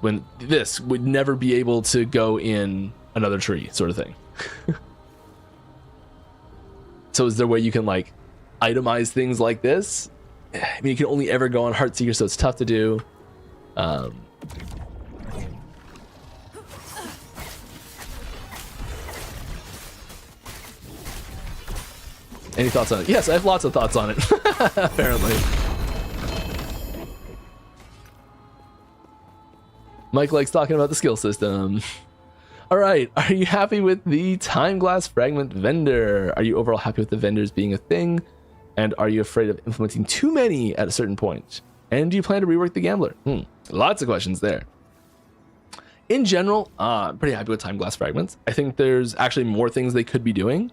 when this would never be able to go in another tree, sort of thing. So is there a way you can like itemize things like this? I mean, you can only ever go on Heartseeker, so it's tough to do. Any thoughts on it? Yes, I have lots of thoughts on it, apparently. Mike likes talking about the skill system. All right, are you happy with the time glass fragment vendor? Are you overall happy with the vendors being a thing? And are you afraid of implementing too many at a certain point? And do you plan to rework the gambler? Lots of questions there. In general, I'm pretty happy with time glass fragments. I think there's actually more things they could be doing.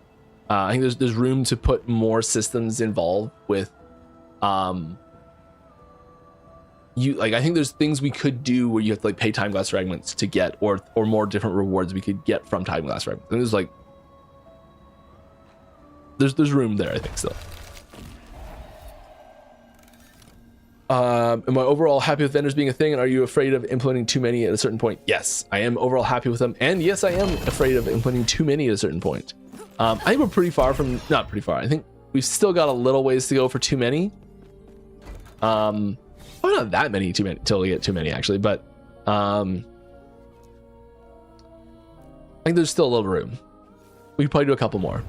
I think there's room to put more systems involved with I think there's things we could do where you have to like pay time glass fragments to get, or more different rewards we could get from time glass fragments. And there's like there's room there, I think, still. Am I overall happy with vendors being a thing? And are you afraid of implementing too many at a certain point? Yes, I am overall happy with them. And yes, I am afraid of implementing too many at a certain point. I think we're pretty far from, not pretty far. I think we've still got a little ways to go for too many. Probably not that many too many till we get too many actually, but I think there's still a little room. We could probably do a couple more.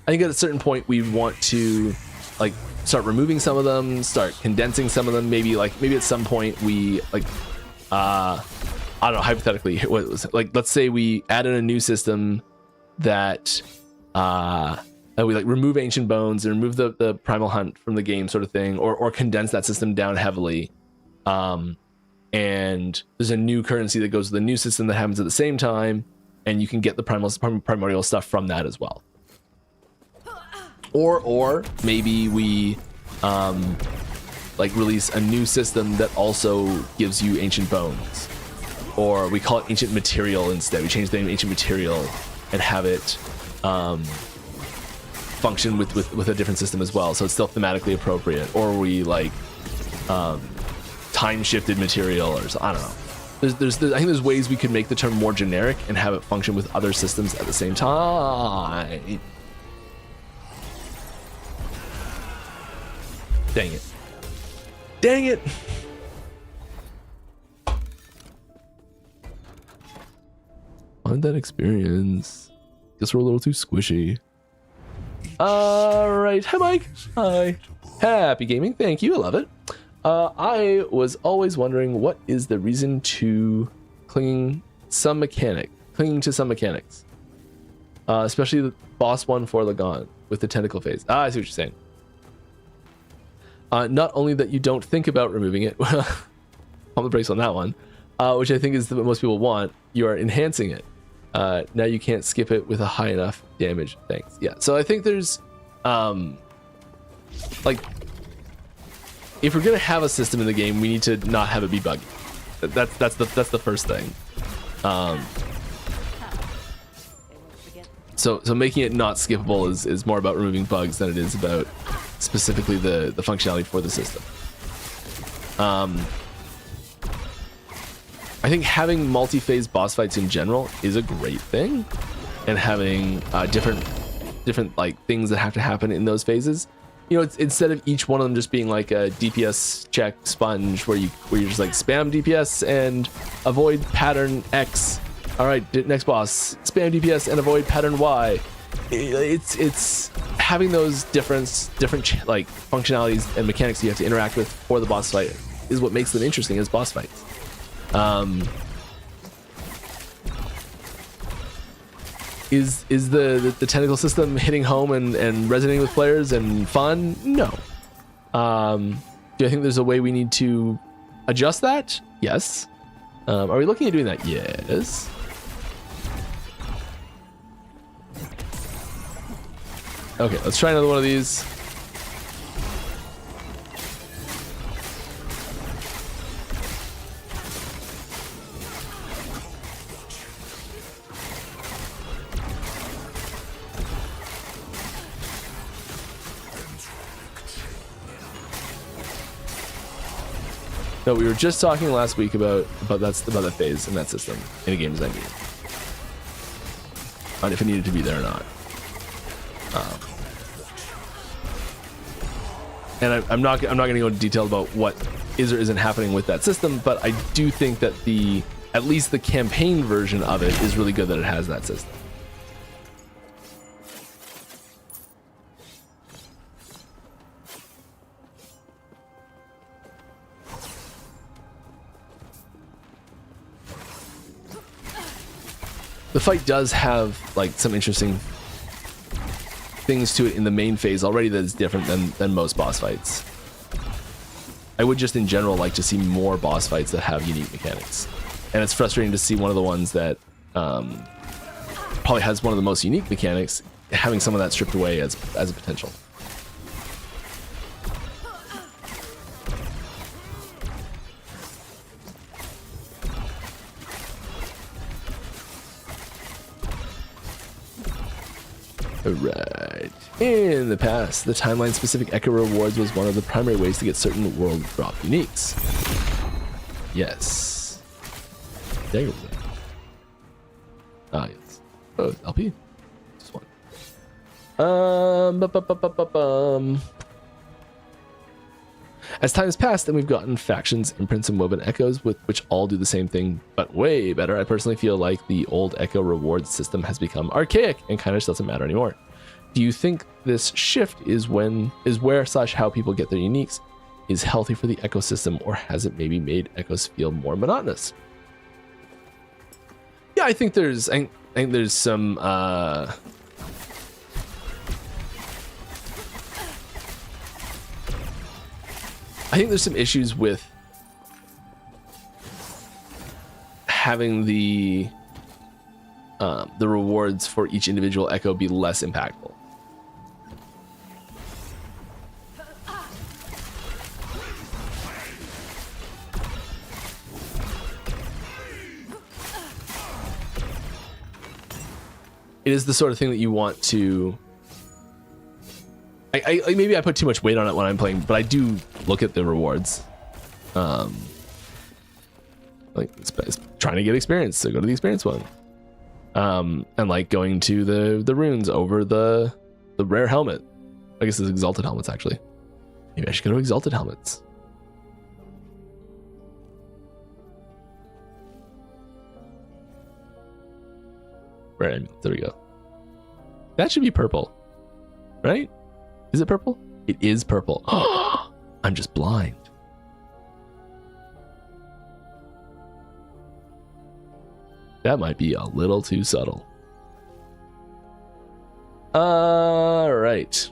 I think at a certain point we want to like start removing some of them, start condensing some of them. Maybe at some point we like I don't know, hypothetically, what was it? Like let's say we added a new system that we like remove ancient bones and remove the primal hunt from the game, sort of thing, or condense that system down heavily. And there's a new currency that goes to the new system that happens at the same time, and you can get the primordial stuff from that as well. Or maybe we like release a new system that also gives you ancient bones, or we call it ancient material instead. We change the name ancient material and have it function with a different system as well, so it's still thematically appropriate. Or we like time shifted material, or I don't know. I think there's ways we could make the term more generic and have it function with other systems at the same time. Dang it. Dang it! On that experience. Guess we're a little too squishy. Alright, hi Mike. Hi. Happy gaming, thank you, I love it. I was always wondering what is the reason to clinging to some mechanics. Especially the boss one for Lagon with the tentacle phase. I see what you're saying. Not only that you don't think about removing it, pump the brakes on that one, which I think is what most people want, you are enhancing it. Now you can't skip it with a high enough damage. Thanks. Yeah, so I think there's like, if we're gonna have a system in the game, we need to not have it be buggy. That's the first thing. So making it not skippable is more about removing bugs than it is about specifically the functionality for the system. I think having multi-phase boss fights in general is a great thing, and having different like things that have to happen in those phases. You know, it's, instead of each one of them just being like a DPS check sponge where you're just like spam DPS and avoid pattern X. All right, next boss, spam DPS and avoid pattern Y. It's having those different like functionalities and mechanics you have to interact with for the boss fight is what makes them interesting as boss fights. Is the tentacle system hitting home and resonating with players and fun? No. Do I think there's a way we need to adjust that? Yes. Are we looking at doing that? Yes. Okay, let's try another one of these. No, we were just talking last week about that phase in that system in a game's Endgame, and if it needed to be there or not. And I'm not going to go into detail about what is or isn't happening with that system, but I do think that at least the campaign version of it is really good that it has that system. The fight does have like some interesting things to it in the main phase already that is different than most boss fights. I would just in general like to see more boss fights that have unique mechanics, and it's frustrating to see one of the ones that probably has one of the most unique mechanics having some of that stripped away as a potential. Alright. In the past, the timeline-specific Echo rewards was one of the primary ways to get certain world drop uniques. Yes. There you go. Ah, yes. Oh, LP. Just one. As time has passed and we've gotten factions, imprints, and woven echoes which all do the same thing, but way better, I personally feel like the old Echo reward system has become archaic and kind of just doesn't matter anymore. Do you think this shift is where/how people get their uniques is healthy for the ecosystem, or has it maybe made echoes feel more monotonous? Yeah, I think there's some I think there's some issues with having the rewards for each individual echo be less impactful. It is the sort of thing that you want to. I maybe I put too much weight on it when I'm playing, but I do look at the rewards. Like it's trying to get experience, so go to the experience one. And like going to the runes over the rare helmet. I guess it's exalted helmets actually. Maybe I should go to exalted helmets. Right, there we go. That should be purple, right? Is it purple? It is purple. I'm just blind. That might be a little too subtle. All right.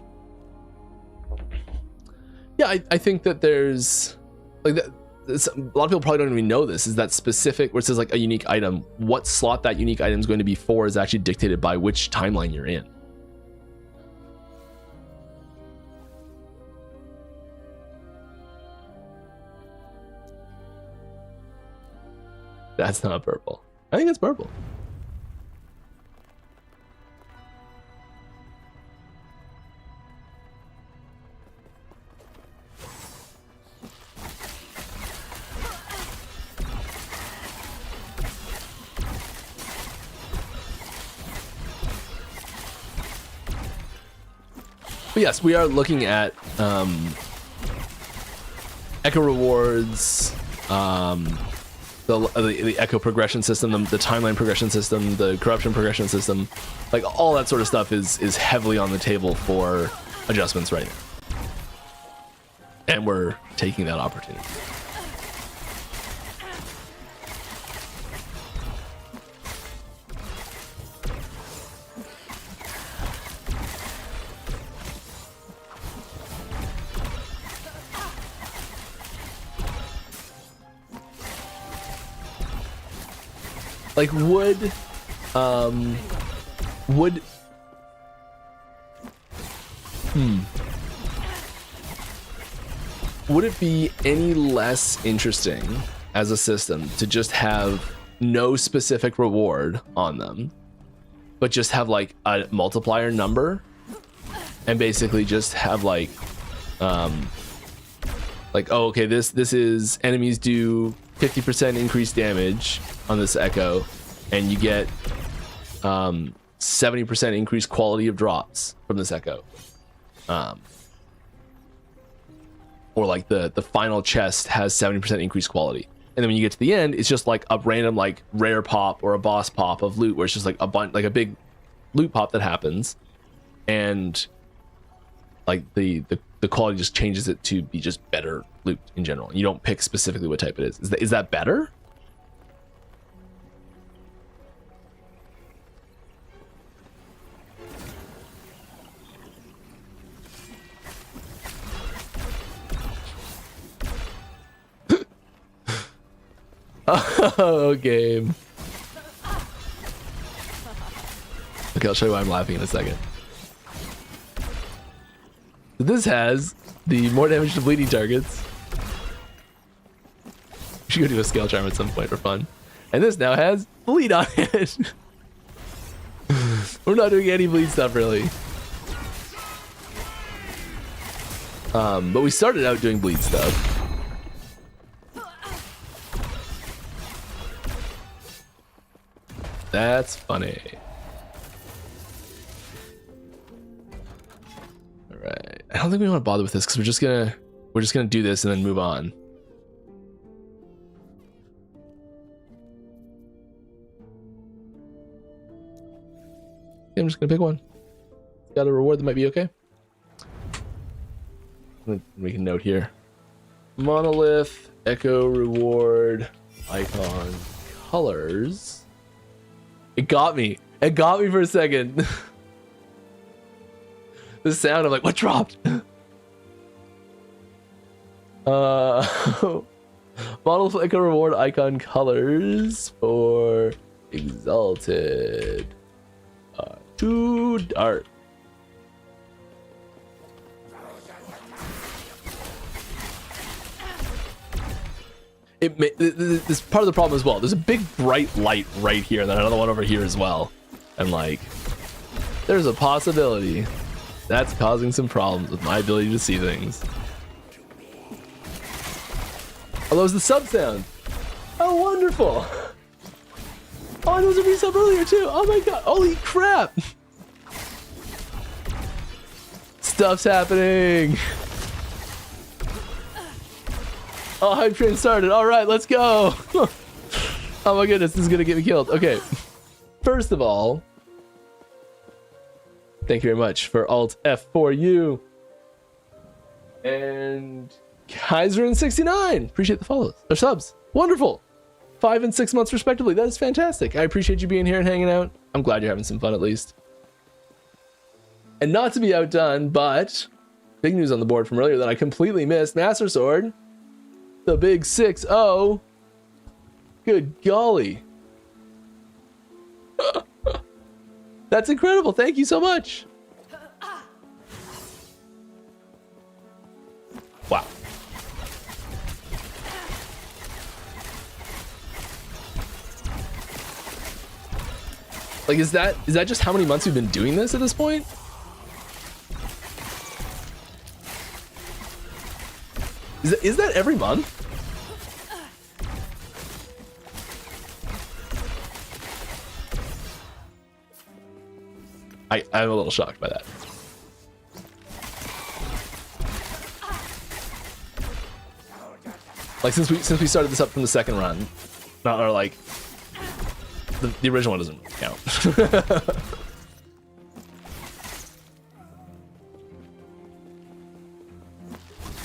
Yeah, I think that there's like that. A lot of people probably don't even know this, is that specific where it says like a unique item, what slot that unique item is going to be for is actually dictated by which timeline you're in. That's not purple. I think it's purple. But yes, we are looking at echo rewards, the echo progression system, the timeline progression system, the corruption progression system, like all that sort of stuff is heavily on the table for adjustments right now, and we're taking that opportunity. Like would it be any less interesting as a system to just have no specific reward on them, but just have like a multiplier number, and basically just have like Like, oh, okay, this is enemies do 50% increased damage on this echo, and you get 70% increased quality of drops from this echo. Or like the final chest has 70% increased quality. And then when you get to the end, it's just like a random like rare pop or a boss pop of loot, where it's just like a big loot pop that happens, and like the quality just changes it to be just better loot in general. You don't pick specifically what type it is. Is that better? Oh, game. Okay, I'll show you why I'm laughing in a second. So this has the more damage to bleeding targets. We should go do a scale charm at some point for fun. And this now has bleed on it. We're not doing any bleed stuff really. But we started out doing bleed stuff. That's funny. All right. I don't think we want to bother with this because we're just gonna do this and then move on. I'm just gonna pick one. Got a reward that might be okay. Make a note here. Monolith, echo reward, icon, colors. It got me. It got me for a second. The sound, I'm like, what dropped? Monolith, echo reward, icon, colors for exalted. Too dark. This part of the problem as well. There's a big bright light right here, and then another one over here as well. And like, there's a possibility that's causing some problems with my ability to see things. Oh, that was the sub sound. Oh, wonderful. Oh, there was a resub earlier too. Oh my god. Holy crap. Stuff's happening. Oh, hype train started. All right, let's go. Oh my goodness, this is gonna get me killed. Okay, first of all, thank you very much for Alt F4U and Kaiser and 69. Appreciate the follows or subs. Wonderful. 5 and 6 months respectively. That is fantastic. I appreciate you being here and hanging out. I'm glad you're having some fun at least. And not to be outdone, but big news on the board from earlier that I completely missed. Master Sword. The big 6-0. Good golly. That's incredible. Thank you so much. Wow. Like, is that just how many months we've been doing this at this point? Is that every month? I'm a little shocked by that. Like since we started this up from the second run, not or like the original one doesn't count.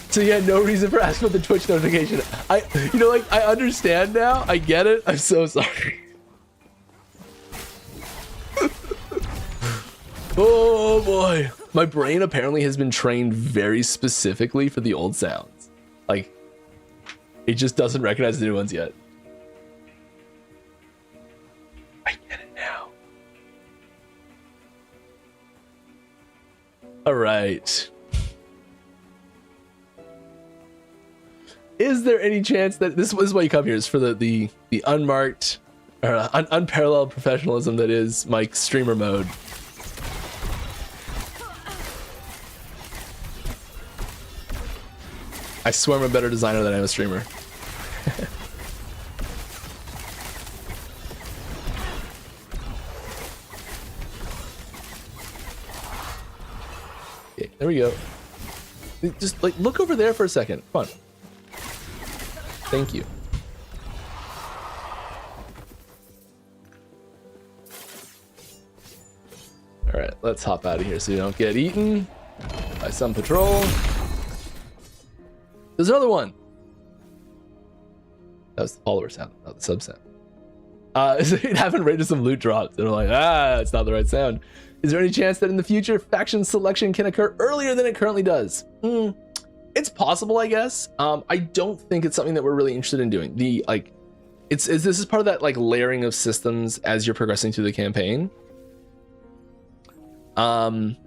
So you had no reason for asking about the Twitch notification. I understand now. I get it. I'm so sorry. Oh boy. My brain apparently has been trained very specifically for the old sounds. Like, it just doesn't recognize the new ones yet. I get it now. All right. Is there any chance that this is why you come here, is for the unmarked or unparalleled professionalism that is Mike's streamer mode? I swear I'm a better designer than I'm a streamer. Okay, there we go. Just like look over there for a second. Come on. Thank you. All right, let's hop out of here so you don't get eaten by some patrol. There's another one. That was the follower sound, not the sub sound. It happened right to some loot drops. They're like, it's not the right sound. Is there any chance that in the future faction selection can occur earlier than it currently does? It's possible, I guess. I don't think it's something that we're really interested in doing. This is part of that like layering of systems as you're progressing through the campaign. And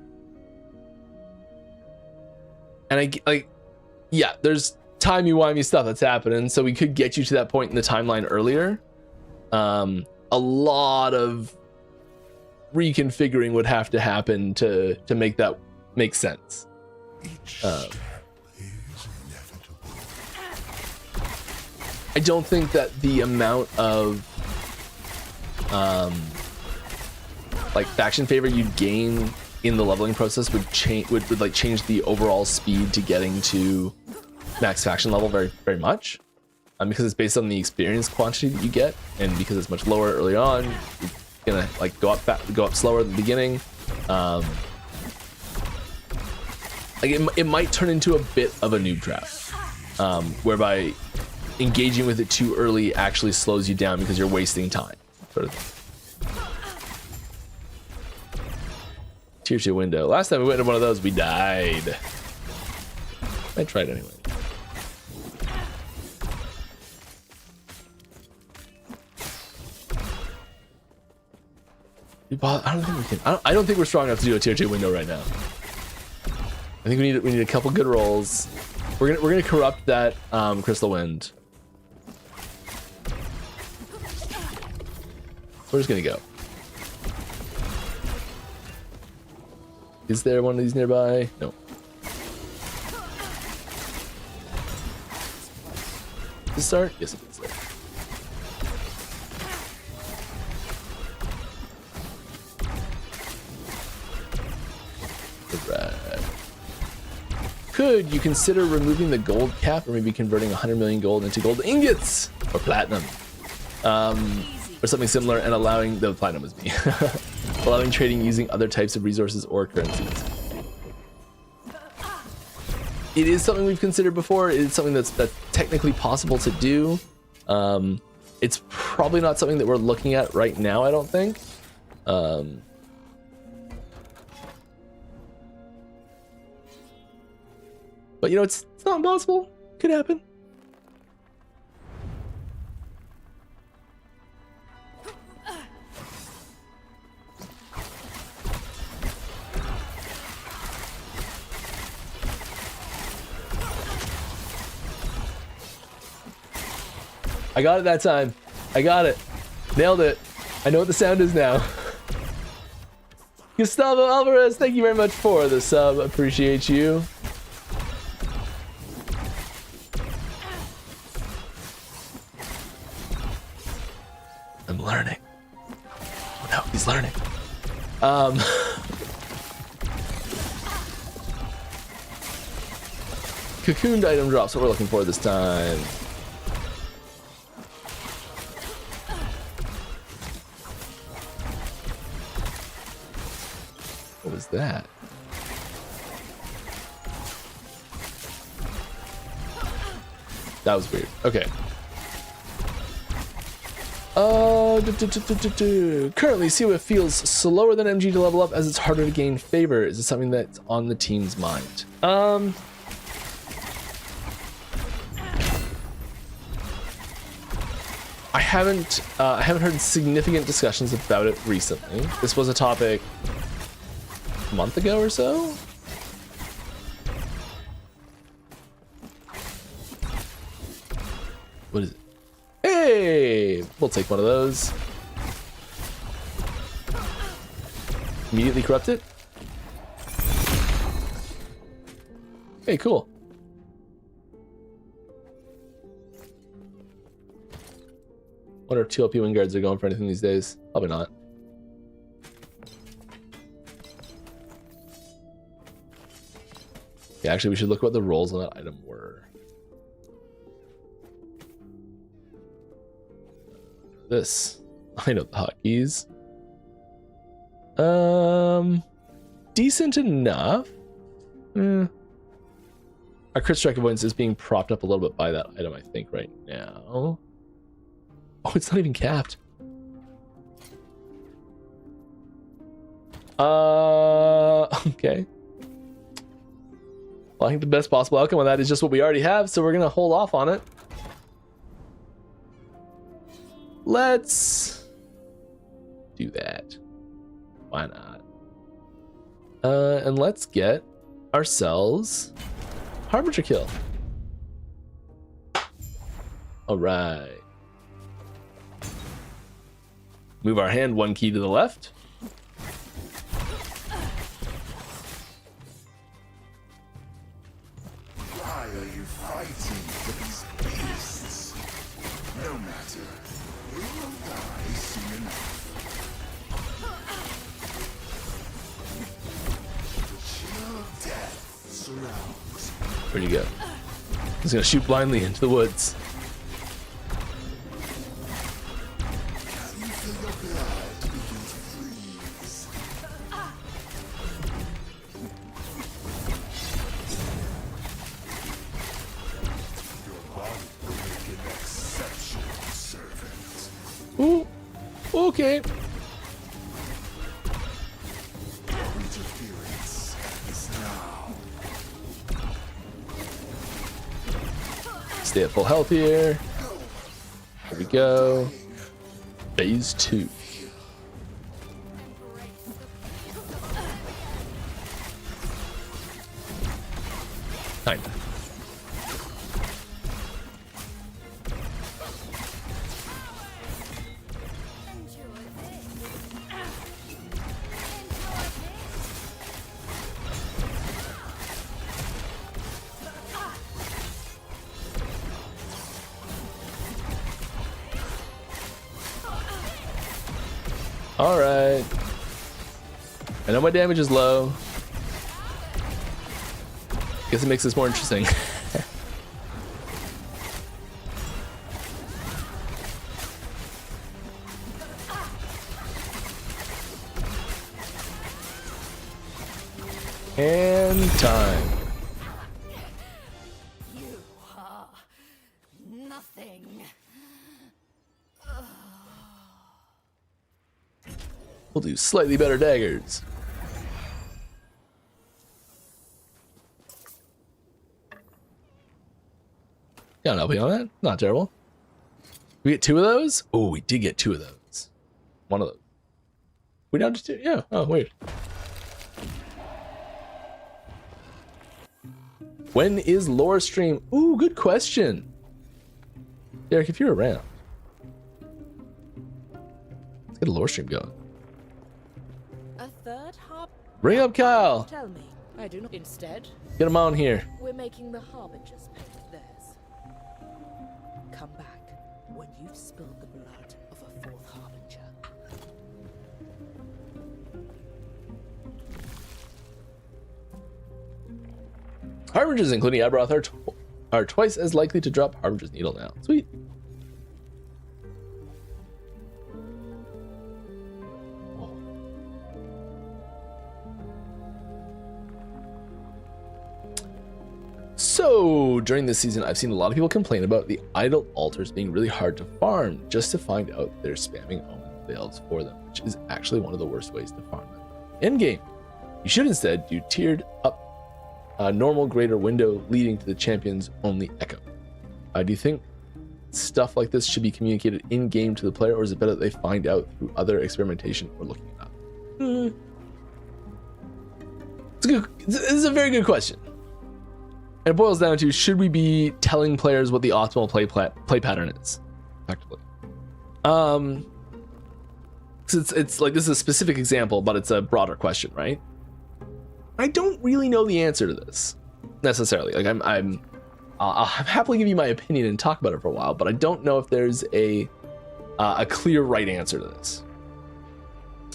yeah, there's timey-wimey stuff that's happening, so we could get you to that point in the timeline earlier. A lot of reconfiguring would have to happen to make that make sense. I don't think that the amount of like faction favor you'd gain in the leveling process would change would change the overall speed to getting to max faction level very, very much, because it's based on the experience quantity that you get, and because it's much lower early on, it's gonna like go up slower at the beginning. It might turn into a bit of a noob trap, whereby engaging with it too early actually slows you down because you're wasting time, sort of thing. Tier 2 window. Last time we went into one of those, we died. I tried anyway. I don't think we can. I don't think we're strong enough to do a tier 2 window right now. I think we need a couple good rolls. We're gonna corrupt that crystal wind. We're just gonna go. Is there one of these nearby? No. Does it start? Yes, it does start. Alright. Could you consider removing the gold cap, or maybe converting 100 million gold into gold ingots or platinum? Or something similar, and allowing the platinum was me. Allowing trading using other types of resources or currencies. It is something we've considered before. It is something that's technically possible to do. It's probably not something that we're looking at right now, I don't think. But you know, it's not impossible. Could happen. I got it that time. I got it. Nailed it. I know what the sound is now. Gustavo Alvarez, thank you very much for the sub. Appreciate you. I'm learning. Oh no, he's learning. Cocooned item drops, what we're looking for this time. What was that? That was weird. Okay. Currently, COF feels slower than MG to level up as it's harder to gain favor. Is it something that's on the team's mind? I haven't heard significant discussions about it recently. This was a topic a month ago or so. What is it? Hey, we'll take one of those. Immediately corrupt it. Hey, cool. Wonder if TLP wing guards are going for anything these days. Probably not. Yeah, actually, we should look what the rolls on that item were. This. I know the hotkeys. Decent enough. Our crit strike avoidance is being propped up a little bit by that item, I think, right now. Oh, it's not even capped. Okay. Well, I think the best possible outcome of that is just what we already have, so we're gonna hold off on it. Let's do that. Why not? And let's get ourselves Harbinger kill. All right. Move our hand one key to the left. Why are you fighting these beasts? No matter. We will die soon enough. The chill of death surrounds. Where'd you go? He's gonna shoot blindly into the woods. Can you feel your blood begin to freeze? Your body will make an exceptional servant. Ooh, okay. Interference is now. Stay at full health here. Here we go. Phase 2. Kinda. All right. I know my damage is low. Guess it makes this more interesting. And time. You are nothing. We'll do slightly better daggers. Yeah, I'll be on that. Not terrible. We get 2 of those? Oh, we did get 2 of those. 1 of those. We down to 2? Yeah. Oh, weird. When is lore stream? Ooh, good question. Derek, if you're around, let's get a lore stream going. A third harp. Bring up Kyle. Tell me, I do not. Instead, Get him on here. we're making the harbingers pay with theirs. Come back when you've spilled the blood of a 4th harbinger. Harbingers, including Aberoth, are twice as likely to drop Harbinger's Needle now. Sweet. So, during this season, I've seen a lot of people complain about the idle altars being really hard to farm, just to find out they're spamming omen veils for them, which is actually one of the worst ways to farm them. Endgame. You should instead do tiered up normal greater window leading to the champion's only echo. Do you think stuff like this should be communicated in-game to the player, or is it better that they find out through other experimentation or looking it up? This is a very good question. And it boils down to, should we be telling players what the optimal play pattern is, effectively? It's like, this is a specific example, but it's a broader question, right? I don't really know the answer to this necessarily. Like, I'll happily give you my opinion and talk about it for a while, but I don't know if there's a a clear right answer to this.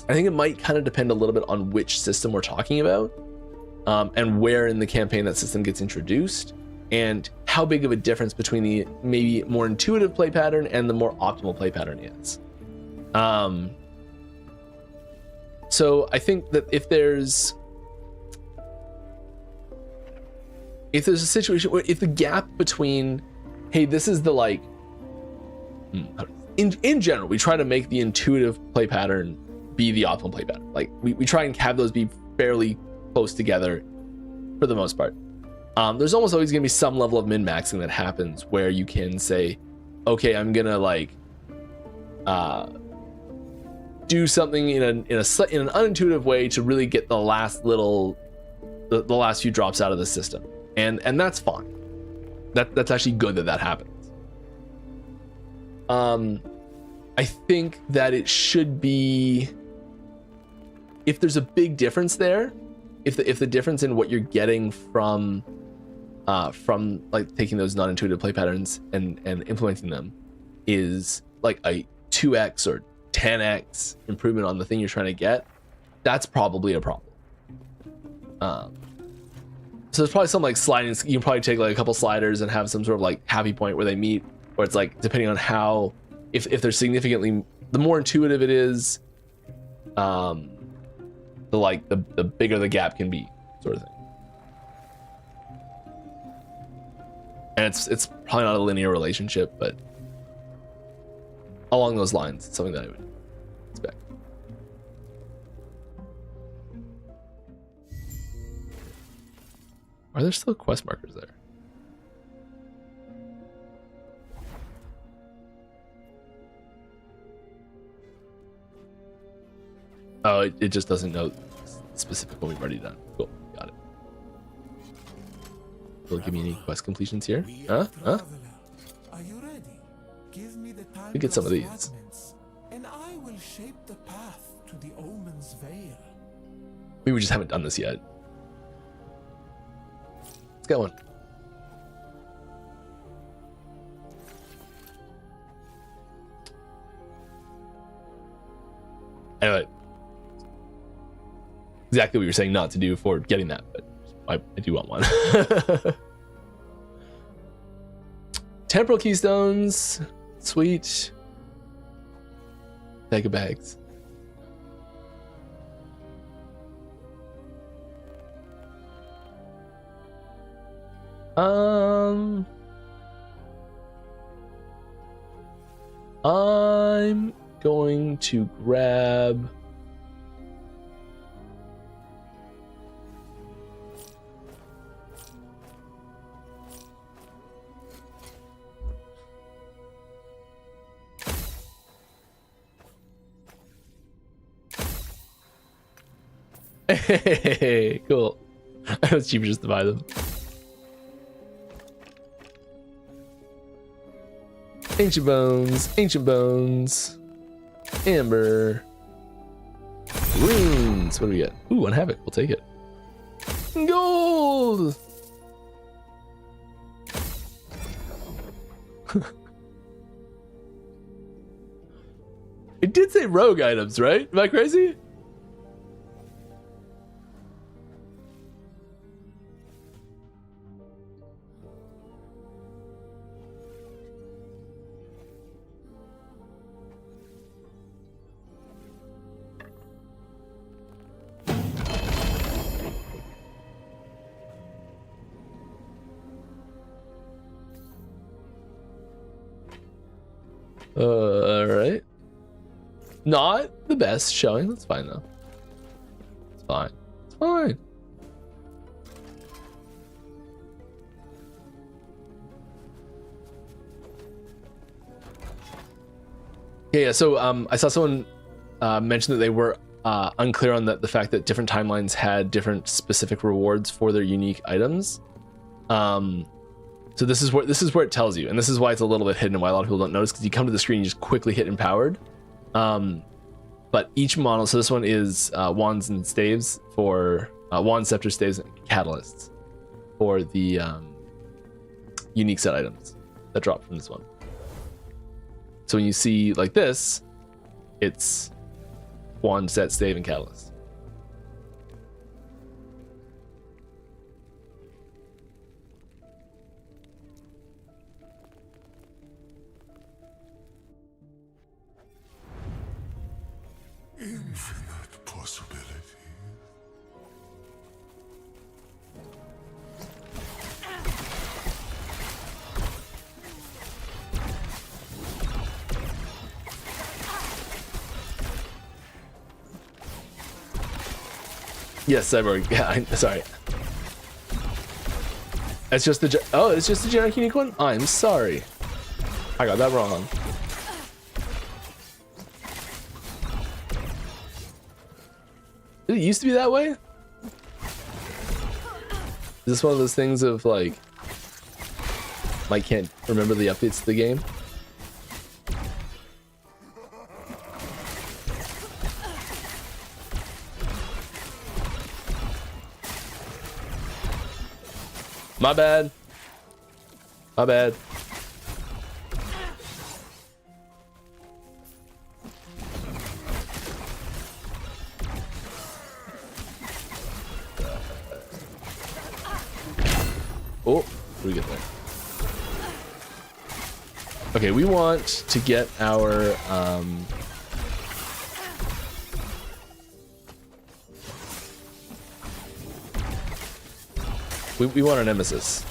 I think it might kind of depend a little bit on which system we're talking about, and where in the campaign that system gets introduced, and how big of a difference between the maybe more intuitive play pattern and the more optimal play pattern is. So I think that if there's a situation where if the gap between, hey, this is the like, in general, we try to make the intuitive play pattern be the optimal play pattern. Like we try and have those be fairly close together for the most part. There's almost always going to be some level of min-maxing that happens where you can say, okay, I'm gonna like do something in an unintuitive way to really get the last little, the last few drops out of the system, and that's fine. That's actually good that happens. I think that it should be, if there's a big difference there, if the difference in what you're getting from like taking those non-intuitive play patterns and implementing them is like a 2x or 10x improvement on the thing you're trying to get, that's probably a problem. So there's probably some like sliding, you can probably take like a couple sliders and have some sort of like happy point where they meet, where it's like, depending on how, if they're significantly, the more intuitive it is, the bigger the gap can be, sort of thing. And it's probably not a linear relationship, but along those lines, it's something that I would expect. Are there still quest markers there? Oh, it just doesn't know specific what we've already done. Cool, got it. Will it give me any quest completions here? Huh? Are you ready? Give me the time We get some of these. fragments, and I will shape the path to the Omen's Veil. Maybe we just haven't done this yet. Let's get one. Anyway, exactly what you're saying not to do for getting that, but I do want one. Temporal keystones, sweet. Bag of bags. I'm going to grab hey, cool. It was cheaper just to buy them. Ancient bones, amber, runes. What do we get? Ooh, one havoc. We'll take it. Gold. It did say rogue items, right? Am I crazy? All right. Not the best showing. That's fine though. It's fine. It's fine. Yeah. So I saw someone mention that they were unclear on the fact that different timelines had different specific rewards for their unique items. So this is where it tells you, and this is why it's a little bit hidden and why a lot of people don't notice, because you come to the screen, you just quickly hit empowered. But each model, so this one is wands and staves for wands, scepters, staves, and catalysts for the unique set items that drop from this one. So when you see like this, it's wand, set, stave, and catalyst. Infinite possibility. Yes, Cyborg. Yeah, sorry. It's just the it's just the generic unique one. I'm sorry, I got that wrong. Did it used to be that way? Is this one of those things of like, Mike can't remember the updates to the game? My bad. My bad. Oh, what do we get there? Okay, we want to get our we want our nemesis.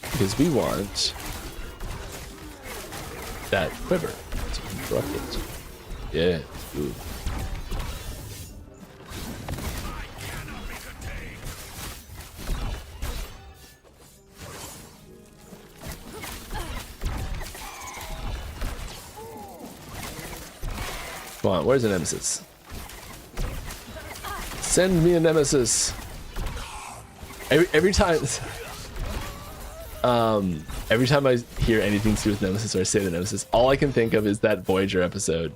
Because we want that quiver to interrupt it. Yeah, good. Come on, where's the nemesis? Send me a nemesis. Every time every time I hear anything to do with nemesis or I say the nemesis, all I can think of is that Voyager episode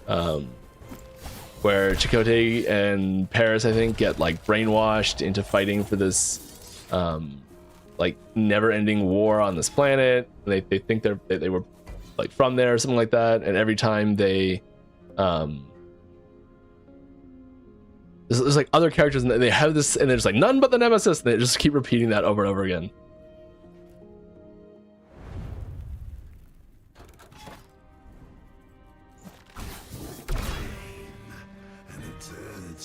where Chakotay and Paris, I think, get like brainwashed into fighting for this like never-ending war on this planet. They think they were like from there or something like that, and every time they there's like other characters and they have this and they're just like none but the nemesis, and they just keep repeating that over and over again.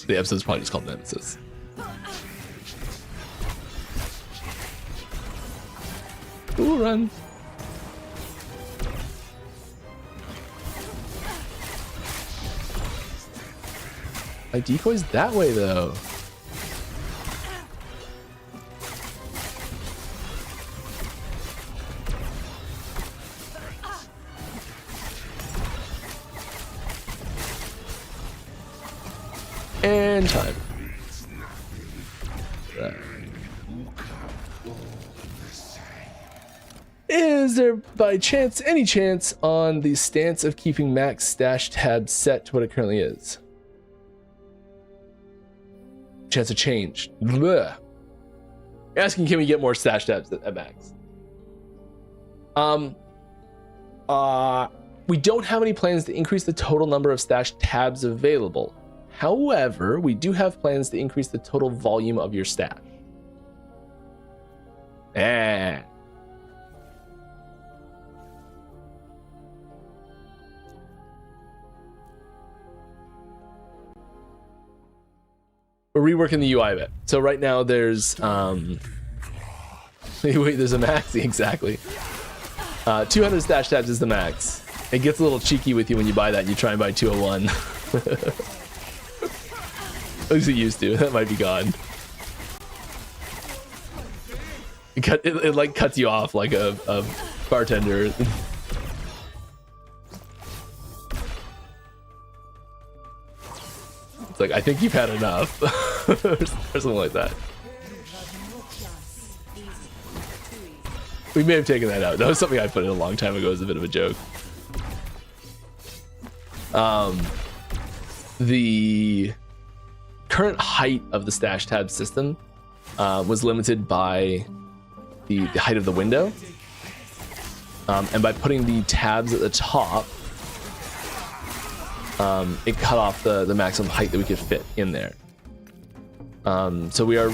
The episode's probably just called Nemesis. Ooh, run. My decoy's that way though. And time. Right. Is there by chance any chance on the stance of keeping max stash tab set to what it currently is? Chance of change. Blech. Asking, can we get more stash tabs at max? We don't have any plans to increase the total number of stash tabs available. However, we do have plans to increase the total volume of your stash. We're reworking the UI a bit. So right now there's wait, there's a max, exactly. 200 stash tabs is the max. It gets a little cheeky with you when you buy that and you try and buy 201. At least it used to. That might be gone. It like cuts you off like a bartender. It's like, I think you've had enough. Or something like that. We may have taken that out. That was something I put in a long time ago as a bit of a joke. The current height of the stash tab system was limited by the height of the window. And by putting the tabs at the top, it cut off the maximum height that we could fit in there. So we're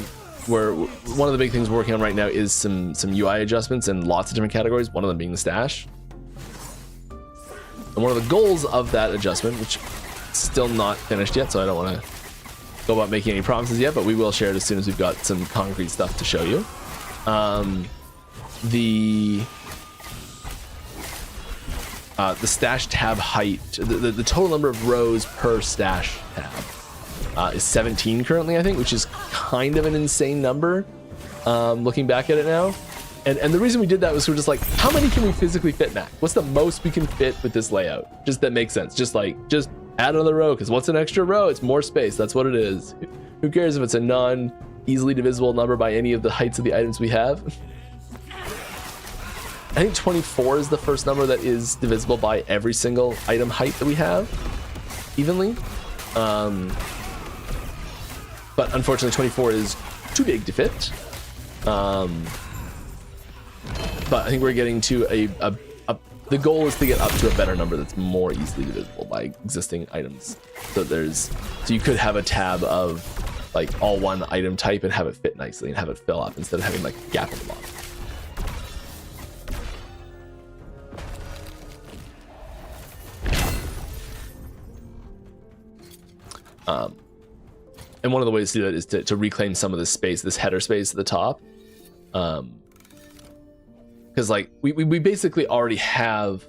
one of the big things we're working on right now is some UI adjustments in lots of different categories, one of them being the stash. And one of the goals of that adjustment, which is still not finished yet, so I don't want to go about making any promises yet, but we will share it as soon as we've got some concrete stuff to show you. The stash tab height, the total number of rows per stash tab is 17 currently, I think, which is kind of an insane number, looking back at it now. And the reason we did that was we're just like, how many can we physically fit max? What's the most we can fit with this layout? Just that makes sense. Just add another row, because what's an extra row? It's more space. That's what it is. Who cares if it's a non-easily divisible number by any of the heights of the items we have? I think 24 is the first number that is divisible by every single item height that we have evenly. But unfortunately 24 is too big to fit. But I think we're getting to the goal is to get up to a better number that's more easily divisible by existing items. So you could have a tab of like all one item type and have it fit nicely and have it fill up instead of having like a gap in the bottom. And one of the ways to do that is to reclaim some of this space, this header space at the top. Because like we basically already have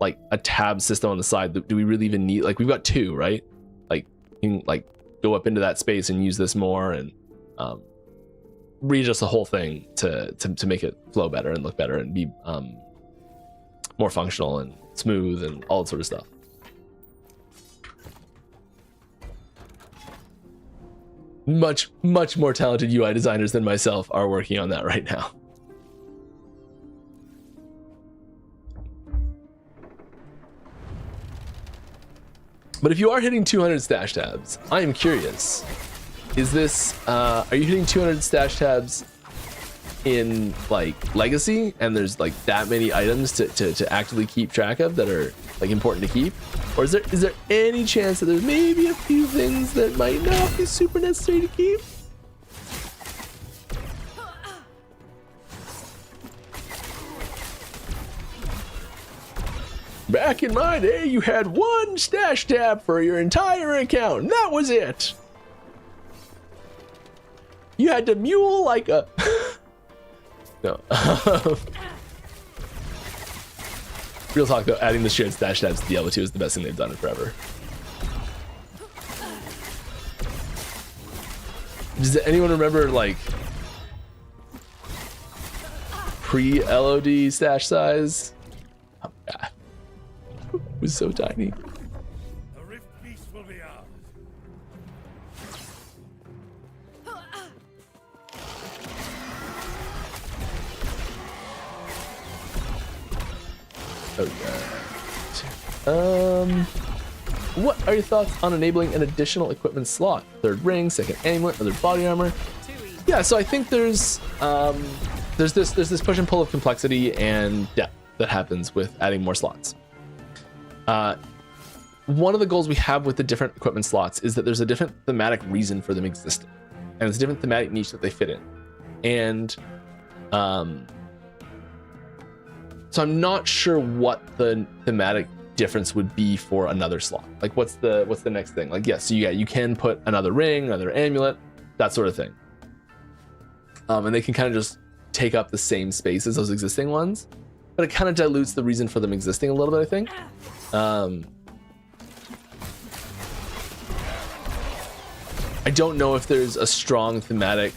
like a tab system on the side. Do we really even need, like, we've got two, right? Like you can like go up into that space and use this more and readjust the whole thing to make it flow better and look better and be more functional and smooth and all that sort of stuff. Much more talented UI designers than myself are working on that right now. But if you are hitting 200 stash tabs, I am curious, is this, are you hitting 200 stash tabs in like legacy and there's like that many items to actively keep track of that are like important to keep? Or is there any chance that there's maybe a few things that might not be super necessary to keep? Back in my day, you had one stash tab for your entire account, and that was it. You had to mule like a... No. Real talk though, adding the shared stash tabs to Diablo 2 is the best thing they've done in forever. Does anyone remember like pre-LOD stash size? Oh, God. It was so tiny. The Rift Beast will be ours. Okay. What are your thoughts on enabling an additional equipment slot? Third ring, second amulet, other body armor. Yeah, so I think there's this push and pull of complexity and depth that happens with adding more slots. One of the goals we have with the different equipment slots is that there's a different thematic reason for them existing, and it's a different thematic niche that they fit in. And so I'm not sure what the thematic difference would be for another slot. Like what's the next thing? Like, yes, so you can put another ring, another amulet, that sort of thing. And they can kind of just take up the same space as those existing ones, but it kind of dilutes the reason for them existing a little bit, I think. I don't know if there's a strong thematic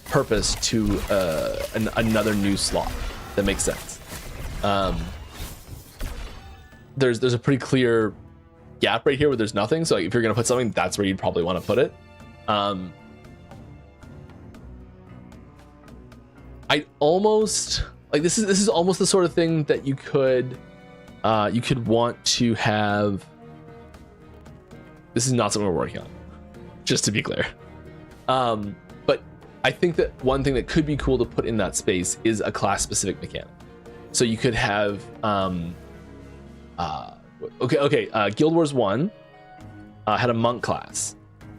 purpose to another new slot that makes sense. There's a pretty clear gap right here where there's nothing. So like, if you're gonna put something, that's where you'd probably want to put it. I almost like this is almost the sort of thing that you could want to have. This is not something we're working on, just to be clear. But I think that one thing that could be cool to put in that space is a class specific mechanic. So you could have Guild Wars 1 had a monk class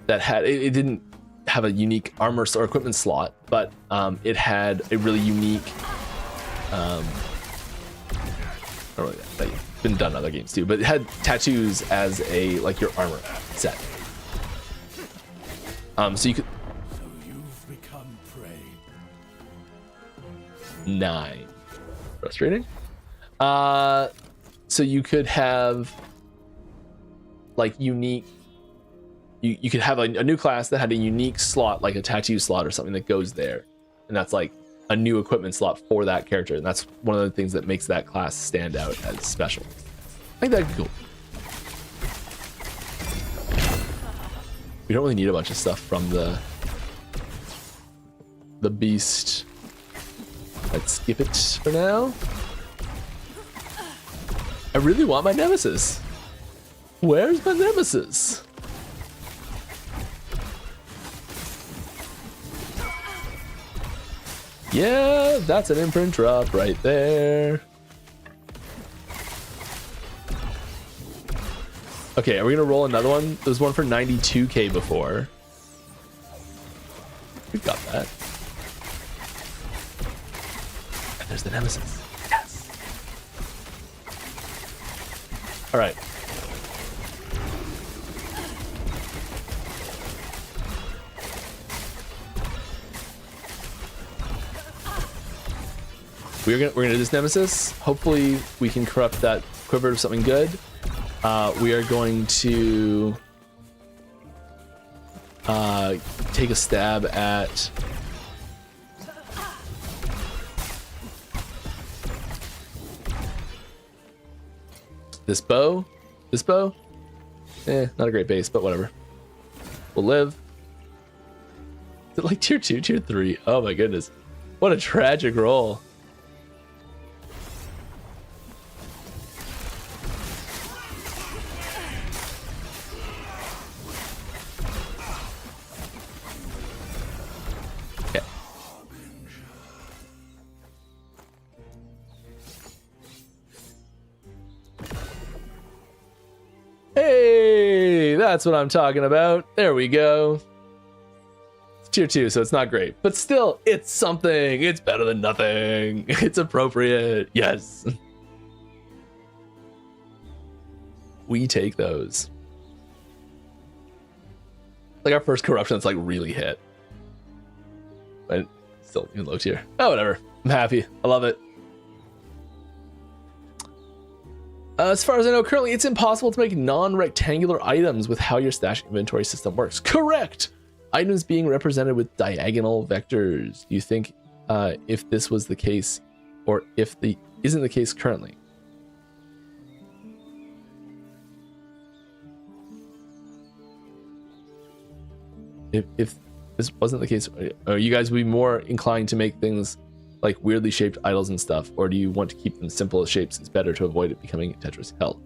that had it didn't have a unique armor or equipment slot, but it had a really unique I don't know, that's been done in other games too, but it had tattoos as a like your armor set. So you could So you've become prey. 9. Frustrating. So you could have like unique. You could have a new class that had a unique slot, like a tattoo slot or something that goes there, and that's like a new equipment slot for that character, and that's one of the things that makes that class stand out as special. I think that'd be cool. We don't really need a bunch of stuff from the beast. Let's skip it for now. I really want my nemesis. Where's my nemesis? Yeah, that's an imprint drop right there. Okay, are we gonna roll another one? There was one for 92k before. We got that. And there's the nemesis. Yes. All right. We're gonna do this nemesis. Hopefully we can corrupt that quiver to something good. We are going to take a stab at this bow. This bow? Not a great base, but whatever. We'll live. Is it like tier 2, tier 3? Oh my goodness. What a tragic roll. Hey, that's what I'm talking about. There we go. It's tier 2, so it's not great, but still, it's something. It's better than nothing. It's appropriate. Yes. We take those. Like our first corruption that's like really hit. But still even low tier. Oh, whatever. I'm happy. I love it. As far as I know, currently it's impossible to make non-rectangular items with how your stash inventory system works. Correct! Items being represented with diagonal vectors. Do you think if this was the case, or if the isn't the case currently? If this wasn't the case, are you guys would be more inclined to make things like weirdly shaped idols and stuff, or do you want to keep them simple as shapes? It's better to avoid it becoming Tetris hell.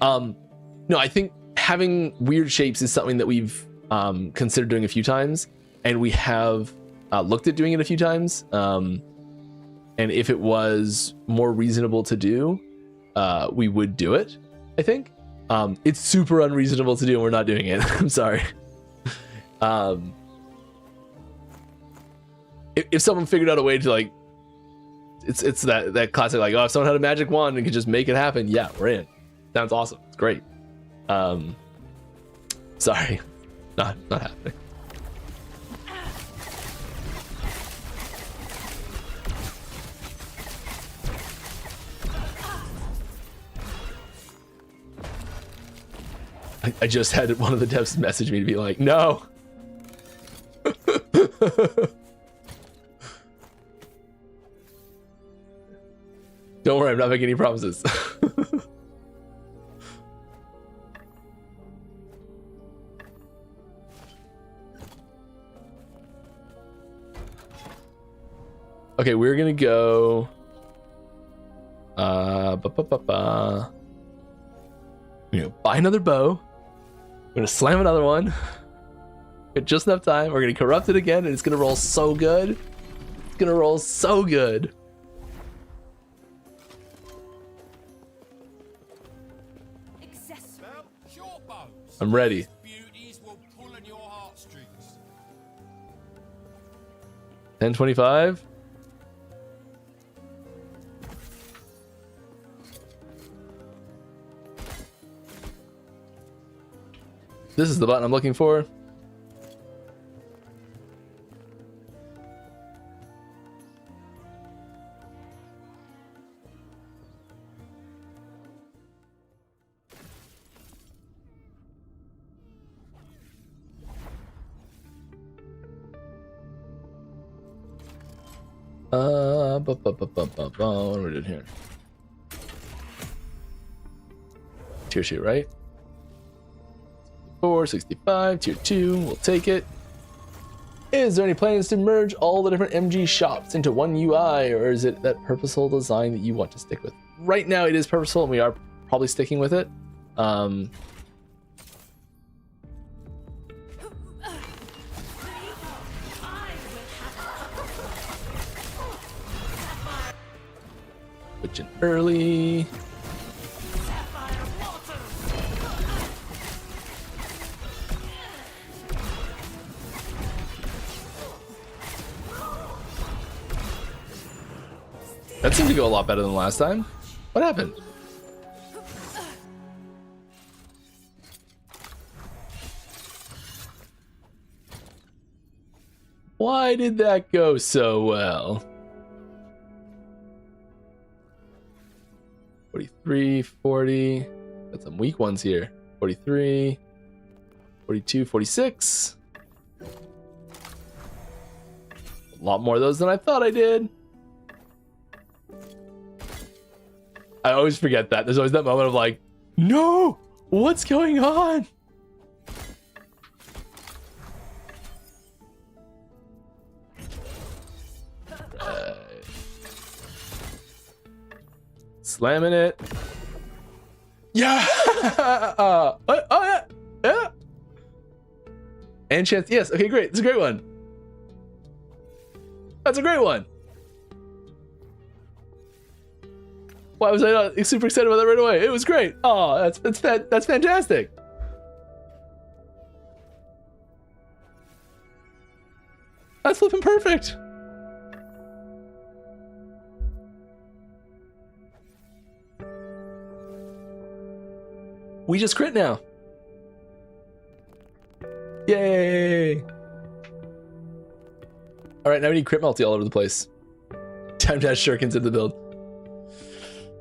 No, I think having weird shapes is something that we've considered doing a few times, and we have looked at doing it a few times. And if it was more reasonable to do, we would do it, I think. It's super unreasonable to do, and we're not doing it. I'm sorry. If someone figured out a way to like, it's that classic like, oh, if someone had a magic wand and could just make it happen, yeah, we're in. Sounds awesome. It's great. Sorry, not happening. I just had one of the devs message me to be like, no. Don't worry, I'm not making any promises. Okay, we're gonna go. Buy another bow. I'm gonna slam another one. Got just enough time. We're gonna corrupt it again, and it's gonna roll so good. It's gonna roll so good. I'm ready. Beauties will pull on your heartstrings. 1025. This is the button I'm looking for. What are we doing here? Tier 2, right? 465, tier 2, we'll take it. Is there any plans to merge all the different MG shops into one UI, or is it that purposeful design that you want to stick with? Right now it is purposeful, and we are probably sticking with it. Switching early. That seemed to go a lot better than last time. What happened? Why did that go so well? 43, 40. Got some weak ones here. 43, 42, 46. A lot more of those than I thought I did. I always forget that. There's always that moment of like, no, what's going on? Slamming it. Yeah. Oh yeah. Yeah. And chance. Yes. Okay, great. It's a great one. That's a great one. Why was I not super excited about that right away? It was great. Oh, that's fantastic. That's flipping perfect. We just crit now. Yay. All right, now we need crit multi all over the place. Time to add shurikens in the build.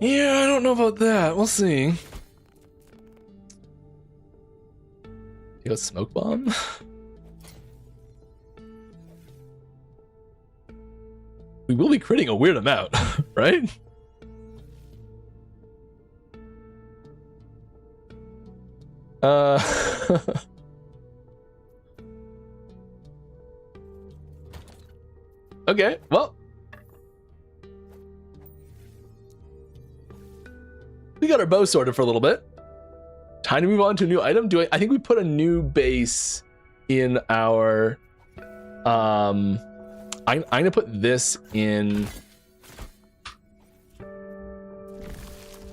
Yeah, I don't know about that. We'll see. You go smoke bomb? We will be critting a weird amount, right? Okay, well. We got our bow sorted for a little bit. Time to move on to a new item. I think we put a new base in our I'm gonna put this in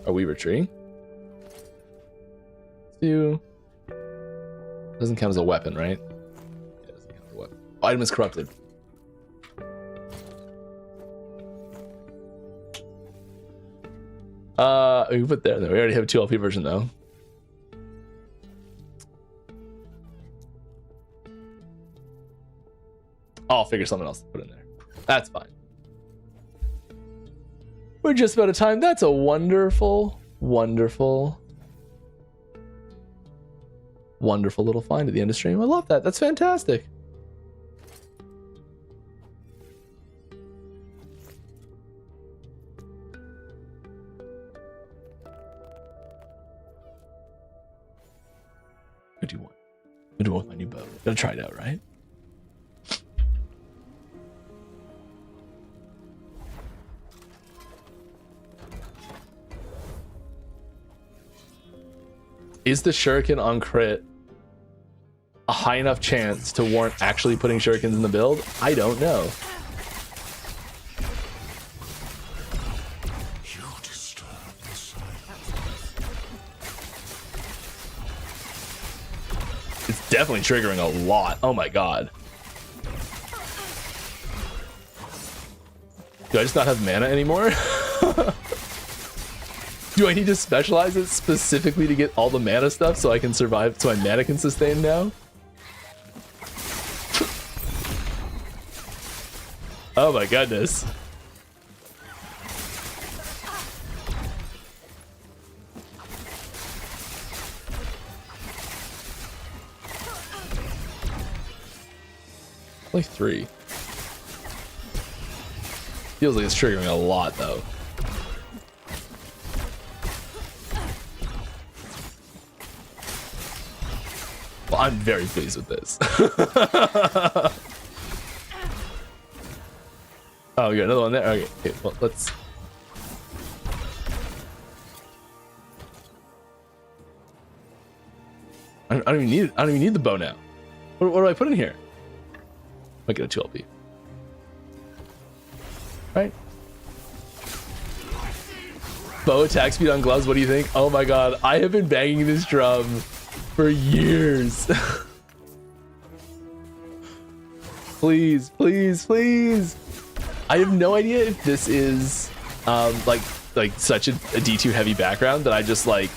our Weaver tree. Doesn't count as a weapon, right? Yeah, doesn't count as a weapon. Item is corrupted. We put there though. We already have a 2LP version though. I'll figure something else to put in there. That's fine. We're just about out of time. That's a wonderful, wonderful, wonderful little find at the end of stream. I love that. That's fantastic. What do you want? What do you want with my new bow? Gotta try it out, right? Is the shuriken on crit high enough chance to warrant actually putting shurikens in the build? I don't know. You disturb the silence. It's definitely triggering a lot. Oh my god. Do I just not have mana anymore? Do I need to specialize it specifically to get all the mana stuff so I can survive, so my mana can sustain now? Oh my goodness. Like 3. Feels like it's triggering a lot though. Well, I'm very pleased with this. Oh, we got another one there. Okay, well, let's. I don't even need it. I don't even need the bow now. What do I put in here? Might get a 2 LP. Right. Bow attack speed on gloves. What do you think? Oh my god, I have been banging this drum for years. Please, please, please. I have no idea if this is like such a D2 heavy background that I just like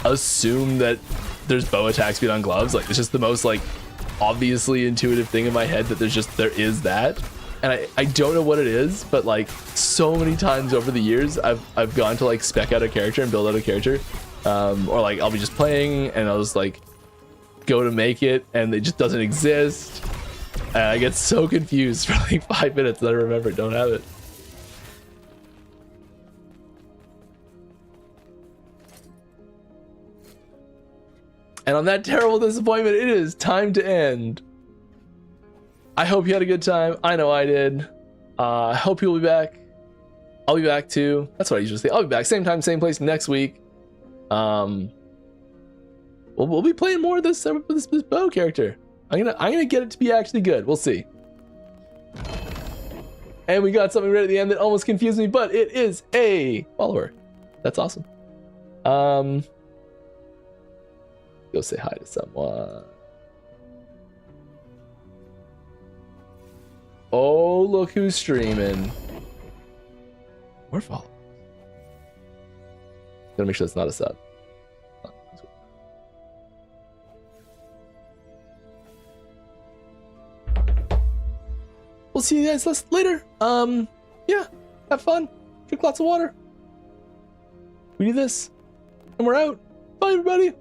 assume that there's bow attack speed on gloves. Like it's just the most like obviously intuitive thing in my head that there is that. And I don't know what it is, but like so many times over the years I've gone to like spec out a character and build out a character. Or like I'll be just playing and I'll just like go to make it and it just doesn't exist. And I get so confused for like 5 minutes that I remember don't have it. And on that terrible disappointment, it is time to end. I hope you had a good time. I know I did. I hope you'll be back. I'll be back too. That's what I usually say. I'll be back same time, same place next week. We'll be playing more of this bow character. I'm gonna get it to be actually good. We'll see. And we got something right at the end that almost confused me, but it is a follower. That's awesome. Go say hi to someone. Oh, look who's streaming. More followers. Gotta make sure it's not a sub. We'll see you guys later. Yeah, have fun. Drink lots of water. We do this, and we're out. Bye, everybody.